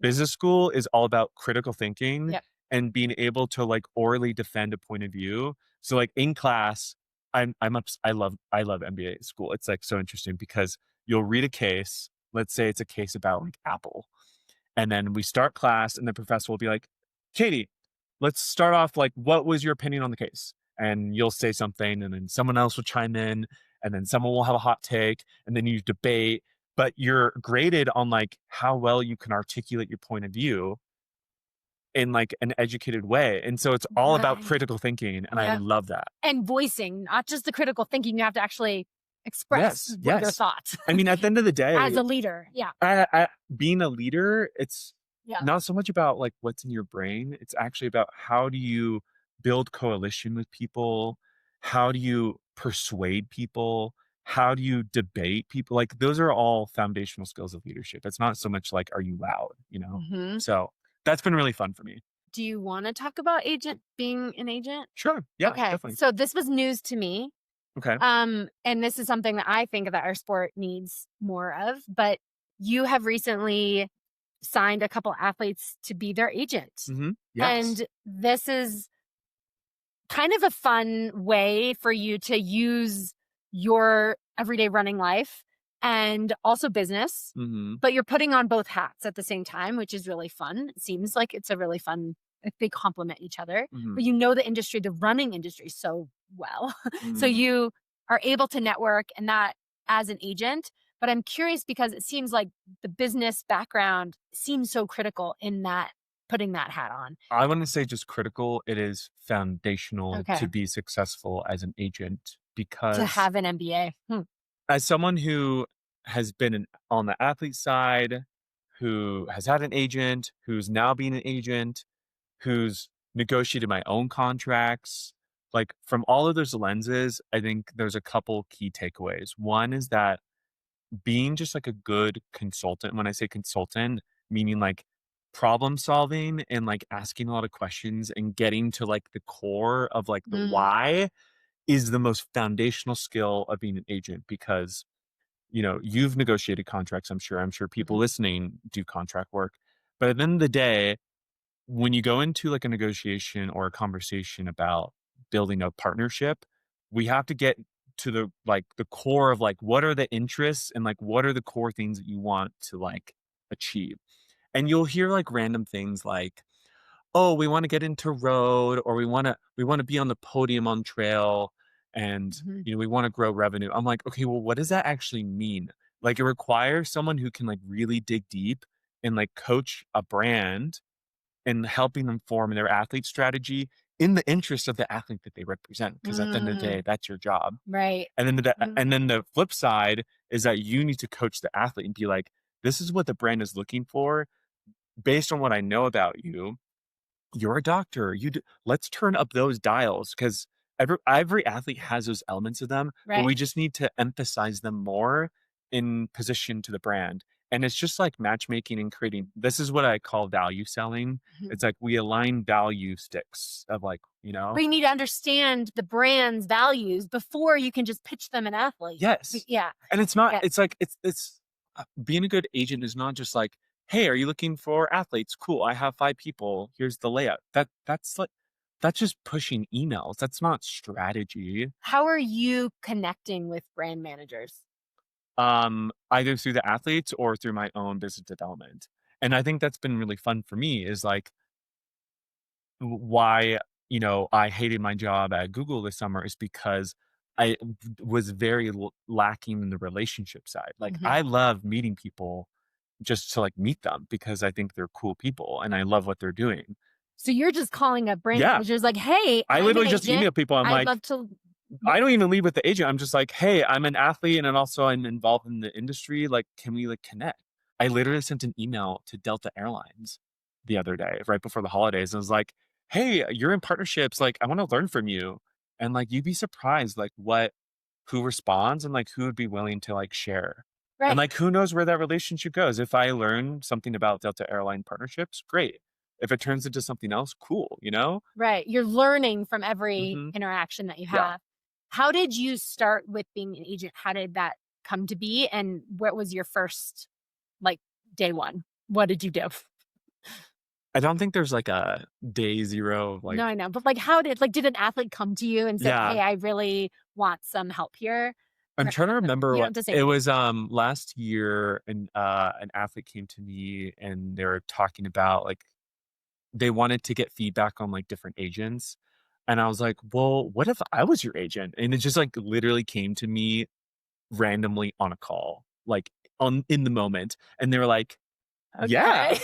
Business school is all about critical thinking and being able to like orally defend a point of view. So like in class, I love MBA school. It's like so interesting because you'll read a case. Let's say it's a case about like Apple. And then we start class and the professor will be like, Katie, let's start off like, what was your opinion on the case? And you'll say something and then someone else will chime in and then someone will have a hot take and then you debate, but you're graded on like how well you can articulate your point of view in like an educated way. And so it's all about critical thinking. And I love that. And voicing, not just the critical thinking, you have to actually express your thoughts. I mean, at the end of the day, as a leader, being a leader, it's not so much about like what's in your brain. It's actually about how do you build coalition with people? How do you persuade people? How do you debate people? Like those are all foundational skills of leadership. It's not so much like, are you loud, So that's been really fun for me. Do you want to talk about being an agent? Sure. Yeah, okay. Definitely. So this was news to me. Okay. And this is something that I think that our sport needs more of, but you have recently signed a couple athletes to be their agent. Yes. And this is kind of a fun way for you to use your everyday running life and also business, but you're putting on both hats at the same time, which is really fun. It seems like it's a really fun, they complement each other, but you know the industry, the running industry so well. So you are able to network and that as an agent. But I'm curious because it seems like the business background seems so critical in that, putting that hat on. I want to say just critical. It is foundational to be successful as an agent because to have an MBA. As someone who has been on the athlete side, who has had an agent, who's now being an agent, who's negotiated my own contracts, like from all of those lenses, I think there's a couple key takeaways. One is that being just like a good consultant, when I say consultant, meaning like problem solving and like asking a lot of questions and getting to like the core of like the why is the most foundational skill of being an agent because, you've negotiated contracts. I'm sure people listening do contract work. But at the end of the day, when you go into like a negotiation or a conversation about building a partnership, we have to get to the core of like what are the interests and like what are the core things that you want to like achieve. And you'll hear like random things like, oh, we want to get into road, or we want to be on the podium on trail, and Mhm. we want to grow revenue. I'm like, okay, well, what does that actually mean? Like, it requires someone who can like really dig deep and like coach a brand and helping them form their athlete strategy in the interest of the athlete that they represent. Because at the end of the day, Mm, that's your job. right. And Mhm. then the flip side is that you need to coach the athlete and be like, this is what the brand is looking for based on what I know about you. You're a doctor. Let's turn up those dials because every athlete has those elements of them, but Right. we just need to emphasize them more in position to the brand. And it's just like matchmaking and creating. This is what I call value selling. Mhm. It's like we align value sticks of like, But you need to understand the brand's values before you can just pitch them an athlete. yes. Yeah. And it's not, Yeah. it's like, it's being a good agent is not just like, hey, are you looking for athletes? Cool. I have 5 people. Here's the layout. That's just pushing emails. That's not strategy. How are you connecting with brand managers? Either through the athletes or through my own business development. And I think that's been really fun for me is like why, I hated my job at Google this summer is because was very lacking in the relationship side. Like Mhm. I love meeting people just to like meet them because I think they're cool people and I love what they're doing. So you're just calling up brand Yeah. managers like, "Hey, I I'm an literally just agent. email people. I'm I'd like, love to." I don't even lead with the agent. I'm just like, hey, I'm an athlete and then also I'm involved in the industry. Like, can we like connect? I literally sent an email to Delta Airlines the other day, right before the holidays. And I was like, hey, you're in partnerships. Like, I want to learn from you. And like, you'd be surprised, like, who responds and like who would be willing to like share. And Right. like, who knows where that relationship goes? If I learn something about Delta Airline partnerships, great. If it turns into something else, cool, Right. You're learning from every hmm interaction that you Yeah. have. How did you start with being an agent? How did that come to be? And what was your first, like, day one? What did you do? I don't think there's like a day zero, No, like, I know. But did an athlete come to you and said, yeah. "Hey, I really want some help here"? I'm Or trying to remember you don't what have to say it names. was. Last year, an athlete came to me and they were talking about like they wanted to get feedback on like different agents, and I was like, well, what if I was your agent? And it just like literally came to me randomly on a call, like on in the moment, and they were like, yeah. Okay.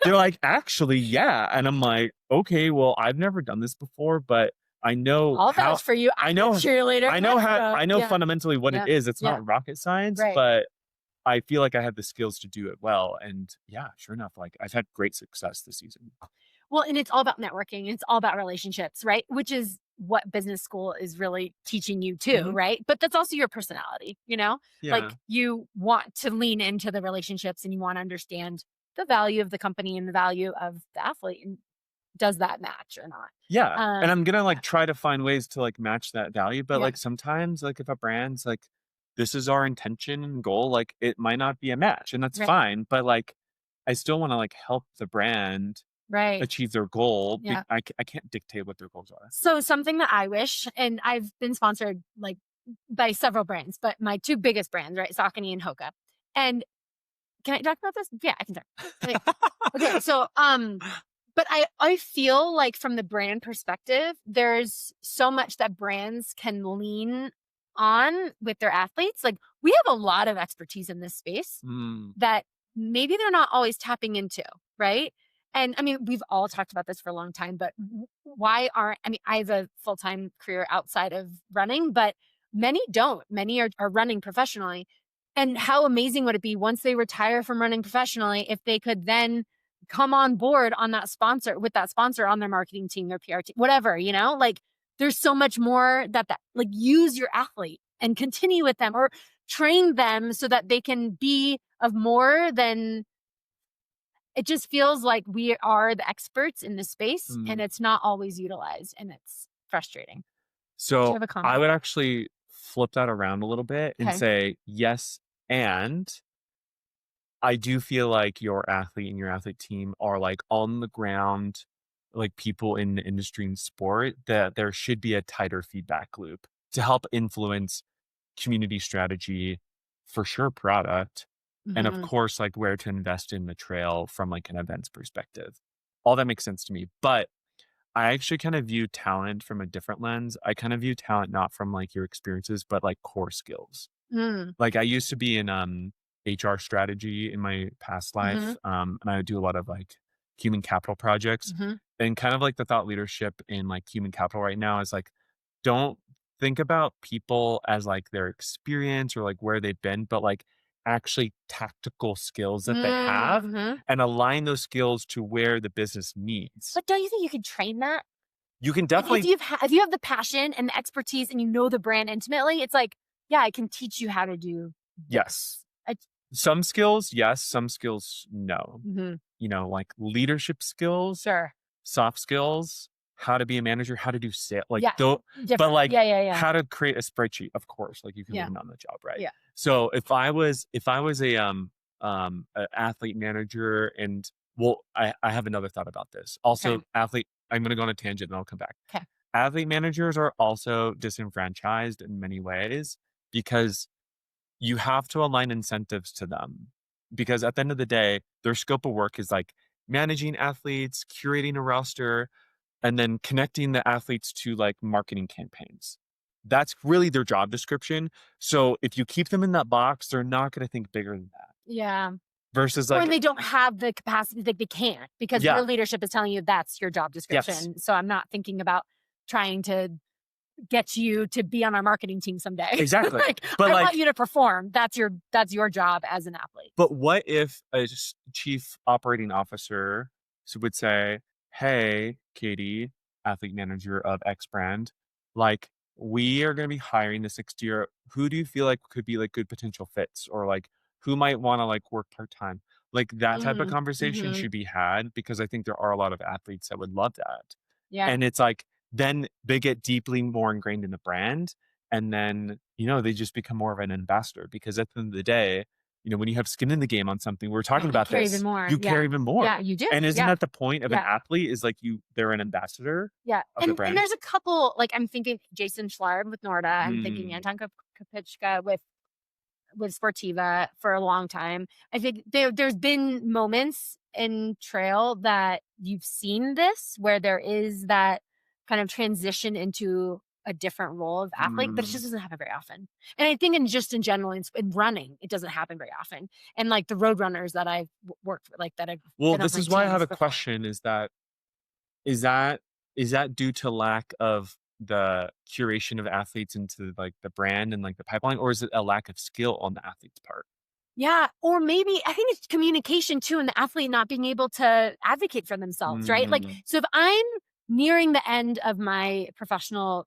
They're like, "Actually, yeah." And I'm like, "Okay, well, I've never done this before, but I know I'll how vouch for you. I I'm a know cheerleader. Let's go. I know Yeah. fundamentally what it Yeah. is. It's Yeah. not rocket science, Right. but I feel like I have the skills to do it well." And yeah, sure enough, like I've had great success this season. Well, and it's all about networking. It's all about relationships, right? Which is what business school is really teaching you too, Mhm. right? But that's also your personality, you know? Yeah. Like you want to lean into the relationships and you want to understand the value of the company and the value of the athlete. And does that match or not? Yeah. And I'm gonna Yeah. like try to find ways to like match that value. But Yeah. like sometimes like if a brand's like, this is our intention and goal, like it might not be a match. And that's Right. fine. But like I still want to like help the brand Right. achieve their goal. Yeah. I can't dictate what their goals are. So something that I wish, and I've been sponsored like by several brands, but my two biggest brands, right? Saucony and Hoka. And can I talk about this? Yeah, I can talk. Like, okay, so but I feel like from the brand perspective, there's so much that brands can lean on with their athletes. Like we have a lot of expertise in this space Mm, that maybe they're not always tapping into, right? And I mean, we've all talked about this for a long time, but why aren't, I mean, I have a full time career outside of running, but many don't. Many are running professionally. And how amazing would it be once they retire from running professionally if they could then come on board on that sponsor with that sponsor on their marketing team, their PR team, whatever, like there's so much more that like use your athlete and continue with them or train them so that they can be of more than it just feels like we are the experts in this space and mm. it's not always utilized and it's frustrating. Do you So have a I comment? would actually flip that around a little bit and Okay. say yes, and I do feel like your athlete and your athlete team are like on the ground, like people in the industry and sport, that there should be a tighter feedback loop to help influence community strategy, for sure product, and of Mhm. course, like where to invest in the trail from like an events perspective. All that makes sense to me. But I actually kind of view talent from a different lens. I kind of view talent not from like your experiences, but like core skills. Mm. Like I used to be in HR strategy in my past life. Mhm. And I would do a lot of like human capital projects. Mhm. And kind of like the thought leadership in like human capital right now is like, don't think about people as like their experience or like where they've been, but like actually tactical skills that they have Mhm. and align those skills to where the business needs. But don't you think you could train that? You can If definitely, if you have the passion and the expertise and you know the brand intimately, it's like, yeah, I can teach you how to do yes. this. I Some skills, yes. Some skills, no. Mhm. You know, like leadership skills, Sure. soft skills, how to be a manager, how to do sales, like Yeah. don't, but Different. like Yeah, yeah, yeah. how to create a spreadsheet, of course, like you can Yeah. learn on the job, right? Yeah. So if I was a athlete manager and well, I have another thought about this. Also, Okay. athlete, I'm gonna go on a tangent and I'll come back. Okay. Athlete managers are also disenfranchised in many ways because you have to align incentives to them because at the end of the day, their scope of work is like managing athletes, curating a roster, and then connecting the athletes to like marketing campaigns. That's really their job description. So if you keep them in that box, they're not going to think bigger than that. Yeah. Versus Or like, they don't have the capacity, like they can't because yeah, your leadership is telling you that's your job yes, description. So I'm not thinking about trying to get you to be on our marketing team someday. exactly. Like But I want like, you to perform. That's your job as an athlete. but what if a chief operating officer would say, "Hey, Katie, athlete manager of X brand, like we are going to be hiring this next year. Who do you feel like could be like good potential fits, or like who might want to like work part time?" Like that type of Mm, conversation mhm. should be had because I think there are a lot of athletes that would love that. Yeah. And it's like then they get deeply more ingrained in the brand, and then they just become more of an ambassador because at the end of the day when you have skin in the game on something, we're Yeah, talking you about care even this, more. you Yeah. care even Yeah, more. you do. And isn't Yeah. that the point of an Yeah. athlete is like they're an ambassador Yeah. of the And brand? there's a couple, like I'm thinking Jason Schlarb with Norda. I'm thinking Mm, Anton Kopitschka with Sportiva for a long time. I think there's been moments in trail that you've seen this where there is that kind of transition into a different role of athlete, but it mm. just doesn't happen very often. And I think in general in running, it doesn't happen very often. And like the road runners that I've worked with, like that I've Well, been on this my is why I have teams a before. question is that due to lack of the curation of athletes into like the brand and like the pipeline, or is it a lack of skill on the athlete's part? Yeah, or maybe I think it's communication too, and the athlete not being able to advocate for themselves, right? Like, Mm, so if I'm nearing the end of my professional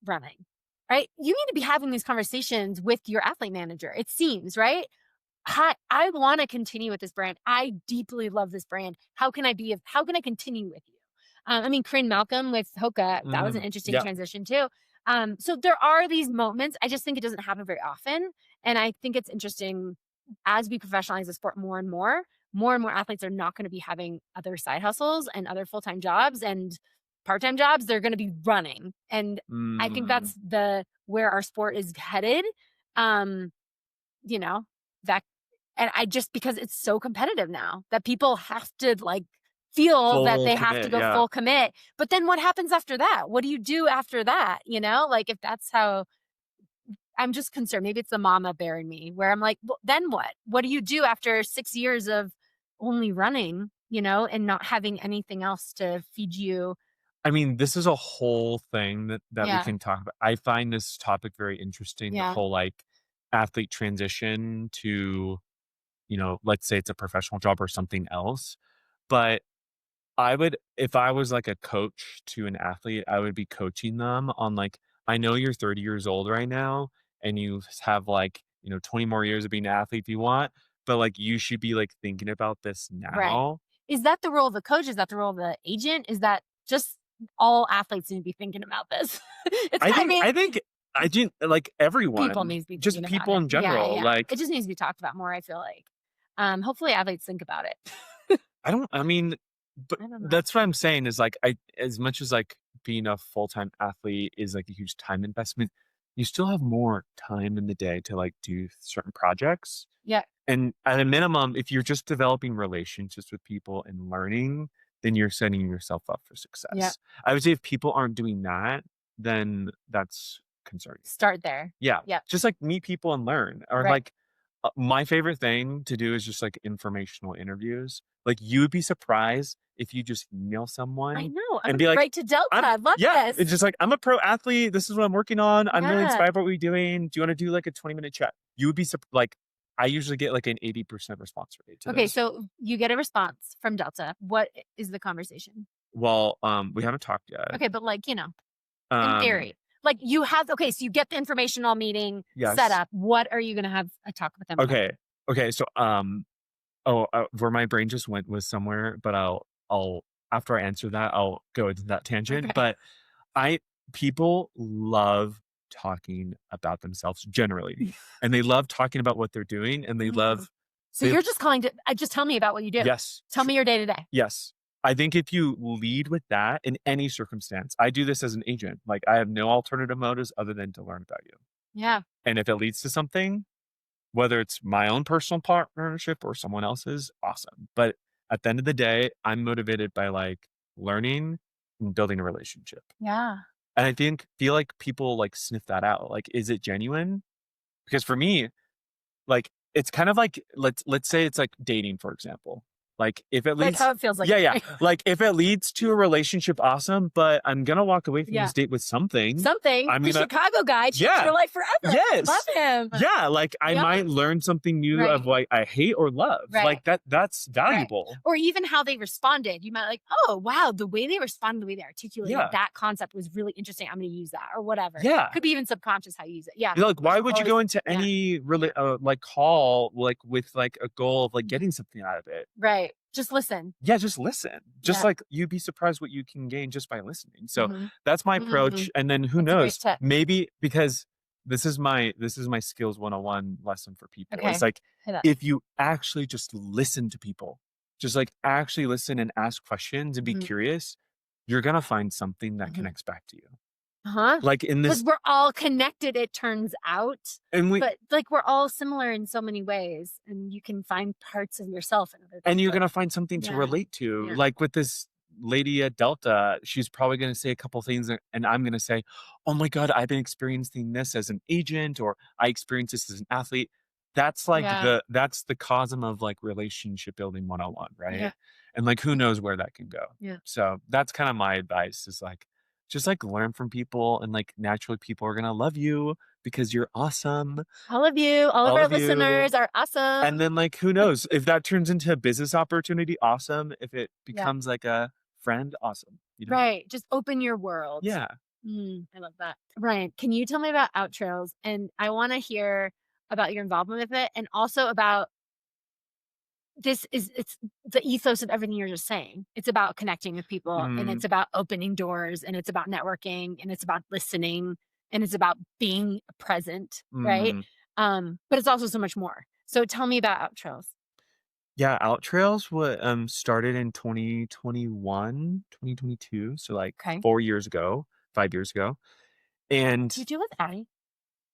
running, right? You need to be having these conversations with your athlete manager. It seems, right? Hi, I want to continue with this brand. I deeply love this brand. How can I continue with you? I mean, Corinne Malcolm with Hoka, that was an interesting yeah. transition too. So there are these moments. I just think it doesn't happen very often. And I think it's interesting as we professionalize the sport more and more athletes are not going to be having other side hustles and other full-time jobs and part-time jobs. They're going to be running. And I think Mm. that's where our sport is headed. Um, you know, that and I just because it's so competitive now that people have to like feel that Full they have to commit, go yeah. full commit. But then what happens after that? What do you do after that? Like if that's how I'm just concerned. Maybe it's the mama bear in me where I'm like, well, then what? What do you do after 6 years of only running, and not having anything else to feed you? I mean, this is a whole thing that we Yeah. can talk about. I find this topic very interesting, the Yeah. whole like athlete transition to, let's say it's a professional job or something else. But if I was like a coach to an athlete, I would be coaching them on like, I know you're 30 years old right now and you have like, 20 more years of being an athlete if you want, but like you should be like thinking about this Right. now. Is that the role of the coach? Is that the role of the agent? Is that just all athletes need to be thinking about this? I I think, mean, I think, I didn't like people everyone, need to be just thinking about people it. in Yeah, general. yeah. Like, It just needs to be talked about more, I feel like. Hopefully athletes think about it. But I don't know. that's what I'm saying is like, as much as like being a full-time athlete is like a huge time investment, you still have more time in the day to like do certain projects. Yeah. And at a minimum, if you're just developing relationships with people and learning, then you're setting yourself up for success. Yeah. I would say if people aren't doing that, then that's concerning. Start there. Yeah. Yeah. Just like meet people and learn. Or Right. like my favorite thing to do is just like informational interviews. Like you would be surprised if you just email someone. I know. And be like, right to Delta. I love this. it's just like, I'm a pro athlete. This is what I'm working on. I'm really Yeah. inspired by what we're doing. Do you want to do like a 20-minute chat? You would be like, I usually get like an 80% response rate to Okay, this. so you get a response from Delta. What is the conversation? Well, we haven't talked yet. Okay, but like, in theory. Like you have, so you get the informational meeting set up. What are you going to have a talk with them about? Okay. So, where my brain just went was somewhere, but I'll after I answer that, I'll go into that tangent. Okay. But people love talking about themselves generally, and they love talking about what they're doing, and they love. So you're just calling to just tell me about what you do. Yes. Tell me your day to day. Yes. I think if you lead with that in any circumstance, I do this as an agent. Like I have no alternative motives other than to learn about you. Yeah. And if it leads to something, whether it's my own personal partnership or someone else's, awesome. But at the end of the day, I'm motivated by like learning and building a relationship. Yeah. And I feel like people like sniff that out. Like, is it genuine? Because for me, like it's kind of like let's say it's like dating, for example. Like if it leads, like how it feels like. Yeah. Like if it leads to a relationship, awesome. But I'm gonna walk away from this date with something. I'm the Chicago guy. Changed your life forever. Yes. Love him. Yeah. Like I might learn something new of like I hate or love. Like that's valuable. Right. Or even how they responded. You might like, oh wow, the way they responded, the way they articulated that concept was really interesting. I'm gonna use that or whatever. Yeah. Could be even subconscious how you use it. Yeah. Like why would you go into any really like call like with like a goal of like getting something out of it? Right. Just listen. Yeah, just listen. Just like you'd be surprised what you can gain just by listening. So that's my approach. And then who knows? Maybe because this is my skills 101 lesson for people. Okay. It's like if you actually just listen to people, just like actually listen and ask questions and be curious, you're gonna find something that connects back to you. Like in this, because we're all connected, it turns out, and but like we're all similar in so many ways, and you can find parts of yourself in other things. And you're gonna find something to relate to. Like with this lady at Delta, she's probably gonna say a couple things, and I'm gonna say, "Oh my God, I've been experiencing this as an agent, or I experienced this as an athlete." That's like that's the cosm of like relationship building 101, right? Yeah. And like who knows where that can go. Yeah. So that's kind of my advice is like just like learn from people, and like naturally people are gonna love you because you're awesome. All of you, all of our listeners are awesome. And then like who knows if that turns into a business opportunity, awesome. If it becomes like a friend, awesome. Right. Just open your world. Yeah. I love that. Ryan, can you tell me about OutTrails? And I want to hear about your involvement with it, and also about it's the ethos of everything you're just saying. It's about connecting with people, and it's about opening doors, and it's about networking, and it's about listening, and it's about being present, right? But it's also so much more. So tell me about OutTrails. Yeah, OutTrails started in 2021, 2022. So like 5 years ago. And do you do it with Addie?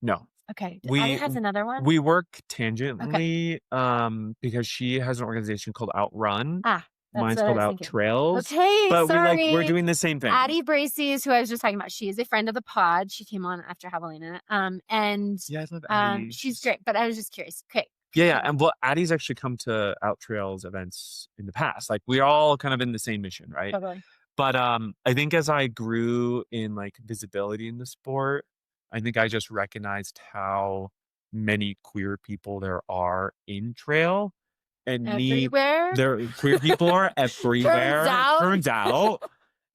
No. Okay. Addie has another one? We work tangentially because she has an organization called OutRun. Mine's called OutTrails. Okay, but sorry. we're doing the same thing. Addie Bracy's, who I was just talking about, she is a friend of the pod. She came on after Javelina. And I love Addie. She's great, but I was just curious. Okay. Yeah. And Addie's actually come to OutTrails events in the past. Like we're all kind of in the same mission, right? Totally. But I think as I grew in like visibility in the sport, I think I just recognized how many queer people there are in trail, and queer people are everywhere. Turns out.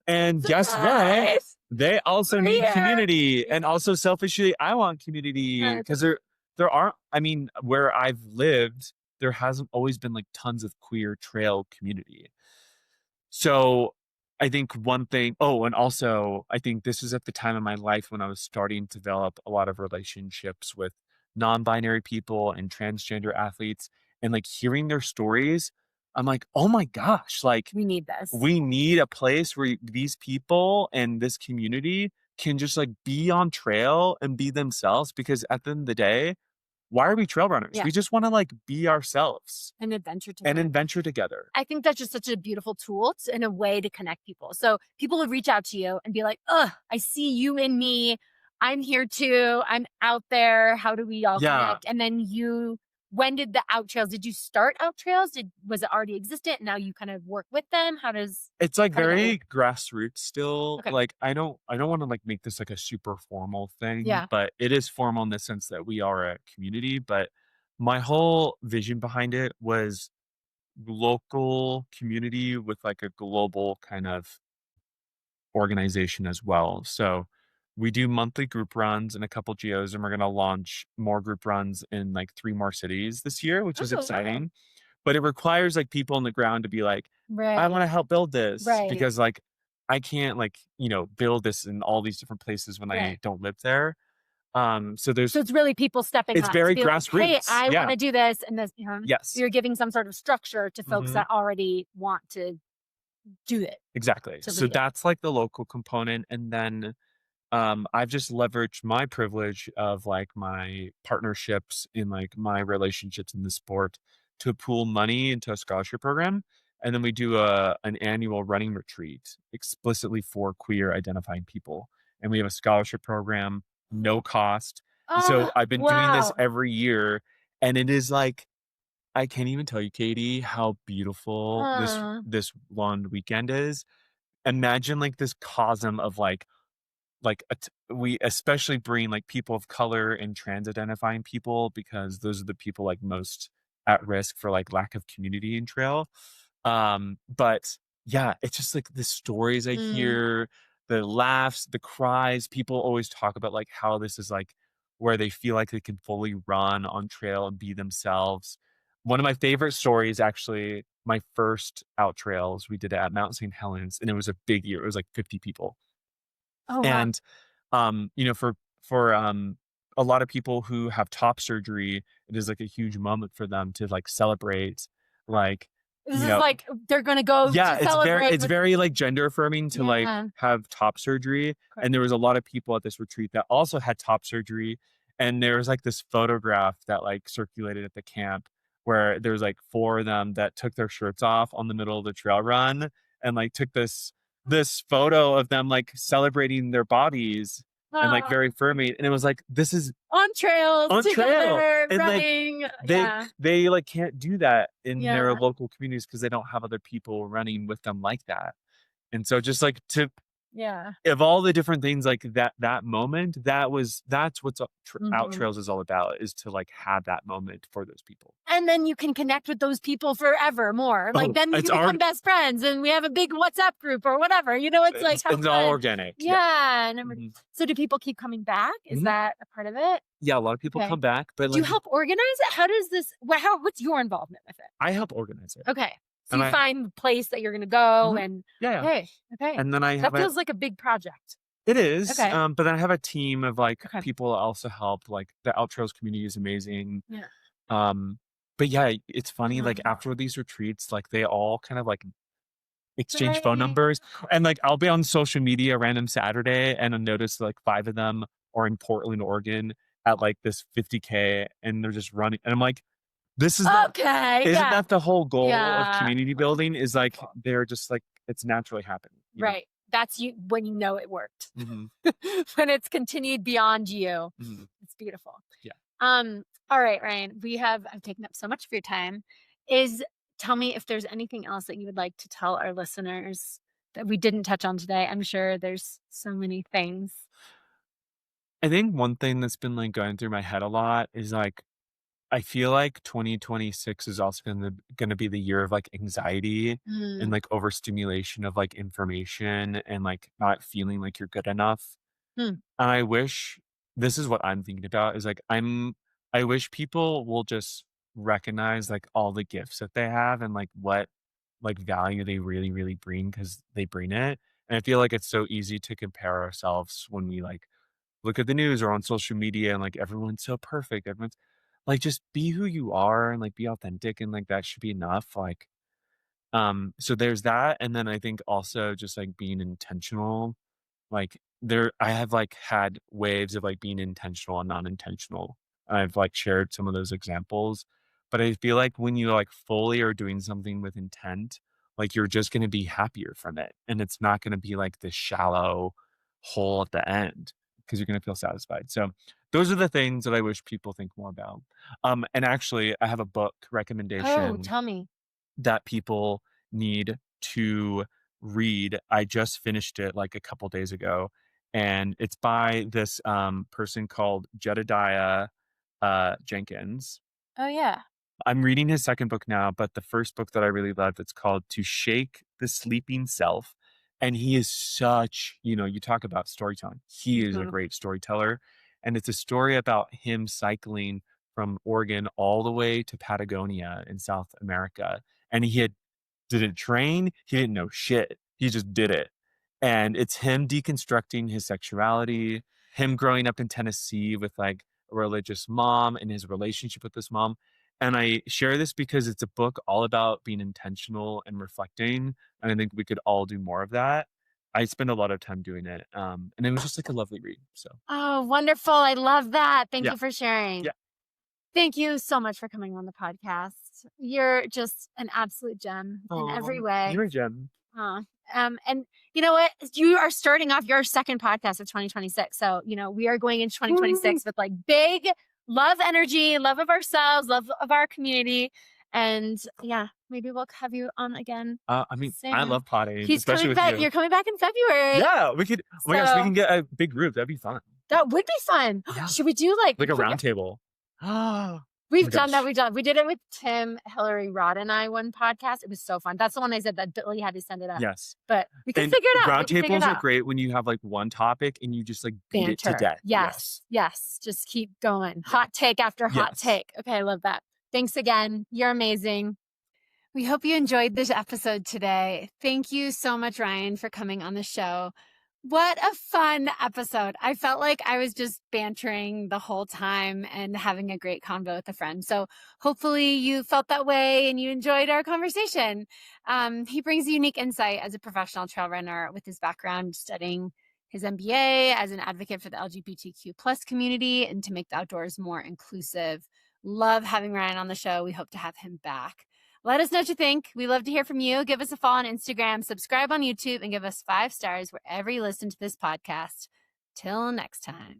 And guess what? They also need community, and also selfishly, I want community because there aren't. I mean, where I've lived, there hasn't always been like tons of queer trail community. So I think one thing, and also I think this was at the time in my life when I was starting to develop a lot of relationships with non-binary people and transgender athletes. and like hearing their stories, I'm like, oh my gosh, like We need this. we need a place where these people and this community can just like be on trail and be themselves, because at the end of the day, why are we trail runners? Yeah. We just want to like be ourselves And adventure and together. adventure together. I think that's just such a beautiful tool and a way to connect people. So people would reach out to you and be like, "Ugh, I see you in me. I'm here too. I'm out there. How do we all connect?" And then when did the OutTrails? Did you start OutTrails? Was it already existent? Now you kind of work with them. How does It's like how did that very grassroots still. Okay. Like I don't want to like make this like a super formal thing, Yeah. but it is formal in the sense that we are a community. But my whole vision behind it was local community with like a global kind of organization as well. So we do monthly group runs in a couple geos, and we're going to launch more group runs in like 3 more cities this year, which is Oh, wow. exciting. But it requires like people on the ground to be like, I Right. want to help build this, Right. because like I can't like, build this in all these different places when I Right. don't live there. So So it's really people stepping it's up. very to be like, hey, grassroots. I Yeah. want to do this. And this, Yes. you're giving some sort of structure to folks Mhm. that already want to do it. Exactly. To So lead it. that's like the local component. And then I've just leveraged my privilege of like my partnerships in like my relationships in the sport to pool money into a scholarship program. And then we do an annual running retreat explicitly for queer identifying people. And we have a scholarship program, no cost. And so Oh, I've been doing this wow. every year. And it is like, I can't even tell you, Katie, how beautiful this one weekend is. Imagine like this cosm of we especially bring like people of color and trans identifying people, because those are the people like most at risk for like lack of community in trail. But yeah, it's just like the stories I hear, the laughs, the cries. People always talk about like how this is like where they feel like they can fully run on trail and be themselves. One of my favorite stories, actually, my first out trails, we did it at Mount St. Helens, and it was a big year. It was like 50 people. Oh, wow. And for a lot of people who have top surgery, it is like a huge moment for them to like celebrate, like This is like they're gonna go yeah, to celebrate. it's very like gender affirming to like Yeah. have top surgery. Correct. And there was a lot of people at this retreat that also had top surgery. And there was like this photograph that like circulated at the camp where there's like 4 of them that took their shirts off on the middle of the trail run and like took this photo of them like celebrating their bodies and like very firmly. And it was like, this is on trails on trail. together, And running. like they like can't do that in their Yeah. local communities because they don't have other people running with them like that. And so just like of all the different things, like that moment, that's what OutTrails is all about, is to like have that moment for those people. And then you can connect with those people forever more. Like then you can become best friends, and we have a big WhatsApp group or whatever. It's like it's all organic. Yeah. And so do people keep coming back? Is that a part of it? Yeah, a lot of people come back. But do you help organize it? How does this? What's your involvement with it? I help organize it. Okay. So you find the place that you're going to go and Okay. And then that feels like a big project. It is. Okay. But then I have a team of like people that also help. Like the OutTrails community is amazing. Yeah. But yeah, it's funny. Like after these retreats, like they all kind of like exchange phone numbers, and like I'll be on social media a random Saturday and I'll notice like 5 of them are in Portland, Oregon at like this 50K, and they're just running. And I'm like, this is isn't that the whole goal of community building? Is like they're just like it's naturally happening. Right. That's when you know it worked. When it's continued beyond you. It's beautiful. Yeah. All right, Ryan. I've taken up so much of your time. Tell me if there's anything else that you would like to tell our listeners that we didn't touch on today. I'm sure there's so many things. I think one thing that's been like going through my head a lot is like, I feel like 2026 is also going to be the year of like anxiety and like overstimulation of like information and like not feeling like you're good enough. And I wish this is what I'm thinking about is like, I wish people will just recognize like all the gifts that they have and like what like value they really, really bring, because they bring it. And I feel like it's so easy to compare ourselves when we like look at the news or on social media and like everyone's so perfect. Everyone's like just be who you are and like be authentic and like that should be enough. Like, so there's that. And then I think also just like being intentional. Like I have like had waves of like being intentional and non-intentional. I've like shared some of those examples, but I feel like when you like fully are doing something with intent, like you're just going to be happier from it. And it's not going to be like this shallow hole at the end because you're going to feel satisfied. So those are the things that I wish people think more about. And actually I have a book Oh, recommendation tell me. that people need to read. I just finished it like a couple days ago, and it's by this person called Jedediah Jenkins. Oh, yeah. I'm reading his second book now, but the first book that I really loved, it's called To Shake the Sleeping Self. And he is such, you talk about storytelling. He is a Mhm. great storyteller. And it's a story about him cycling from Oregon all the way to Patagonia in South America. And didn't train. He didn't know shit. He just did it. And it's him deconstructing his sexuality, him growing up in Tennessee with like a religious mom and his relationship with this mom. And I share this because it's a book all about being intentional and reflecting. And I think we could all do more of that. I spend a lot of time doing it. And it was just like a lovely read. So Oh, wonderful. I love that. Thank yeah. you for sharing. Yeah. Thank you so much for coming on the podcast. You're just an absolute gem in every way. You're a gem. And you know what? You are starting off your second podcast of 2026. So, we are going into 2026 with like big love energy, love of ourselves, love of our community. And yeah, maybe we'll have you on again. I mean, soon. I love potting, He's especially coming with back. you. You're coming back in February. Yeah, we could. Oh my gosh, we can get a big group. That'd be fun. That would be fun. Yeah. Should we do like a round table? We've done that. We did it with Tim, Hillary, Rod, and I one podcast. It was so fun. That's the one I said that Billy had to send it up. Yes. But we can figure it out. Round tables are great when you have like one topic and you just like beat it to death. Yes. Just keep going. Hot take after hot take. Okay, I love that. Thanks again. You're amazing. We hope you enjoyed this episode today. Thank you so much, Ryan, for coming on the show. What a fun episode. I felt like I was just bantering the whole time and having a great convo with a friend. So hopefully you felt that way and you enjoyed our conversation. He brings a unique insight as a professional trail runner with his background studying his MBA as an advocate for the LGBTQ plus community and to make the outdoors more inclusive. Love having Ryan on the show. We hope to have him back. Let us know what you think. We love to hear from you. Give us a follow on Instagram, subscribe on YouTube, and give us 5 stars wherever you listen to this podcast. Till next time.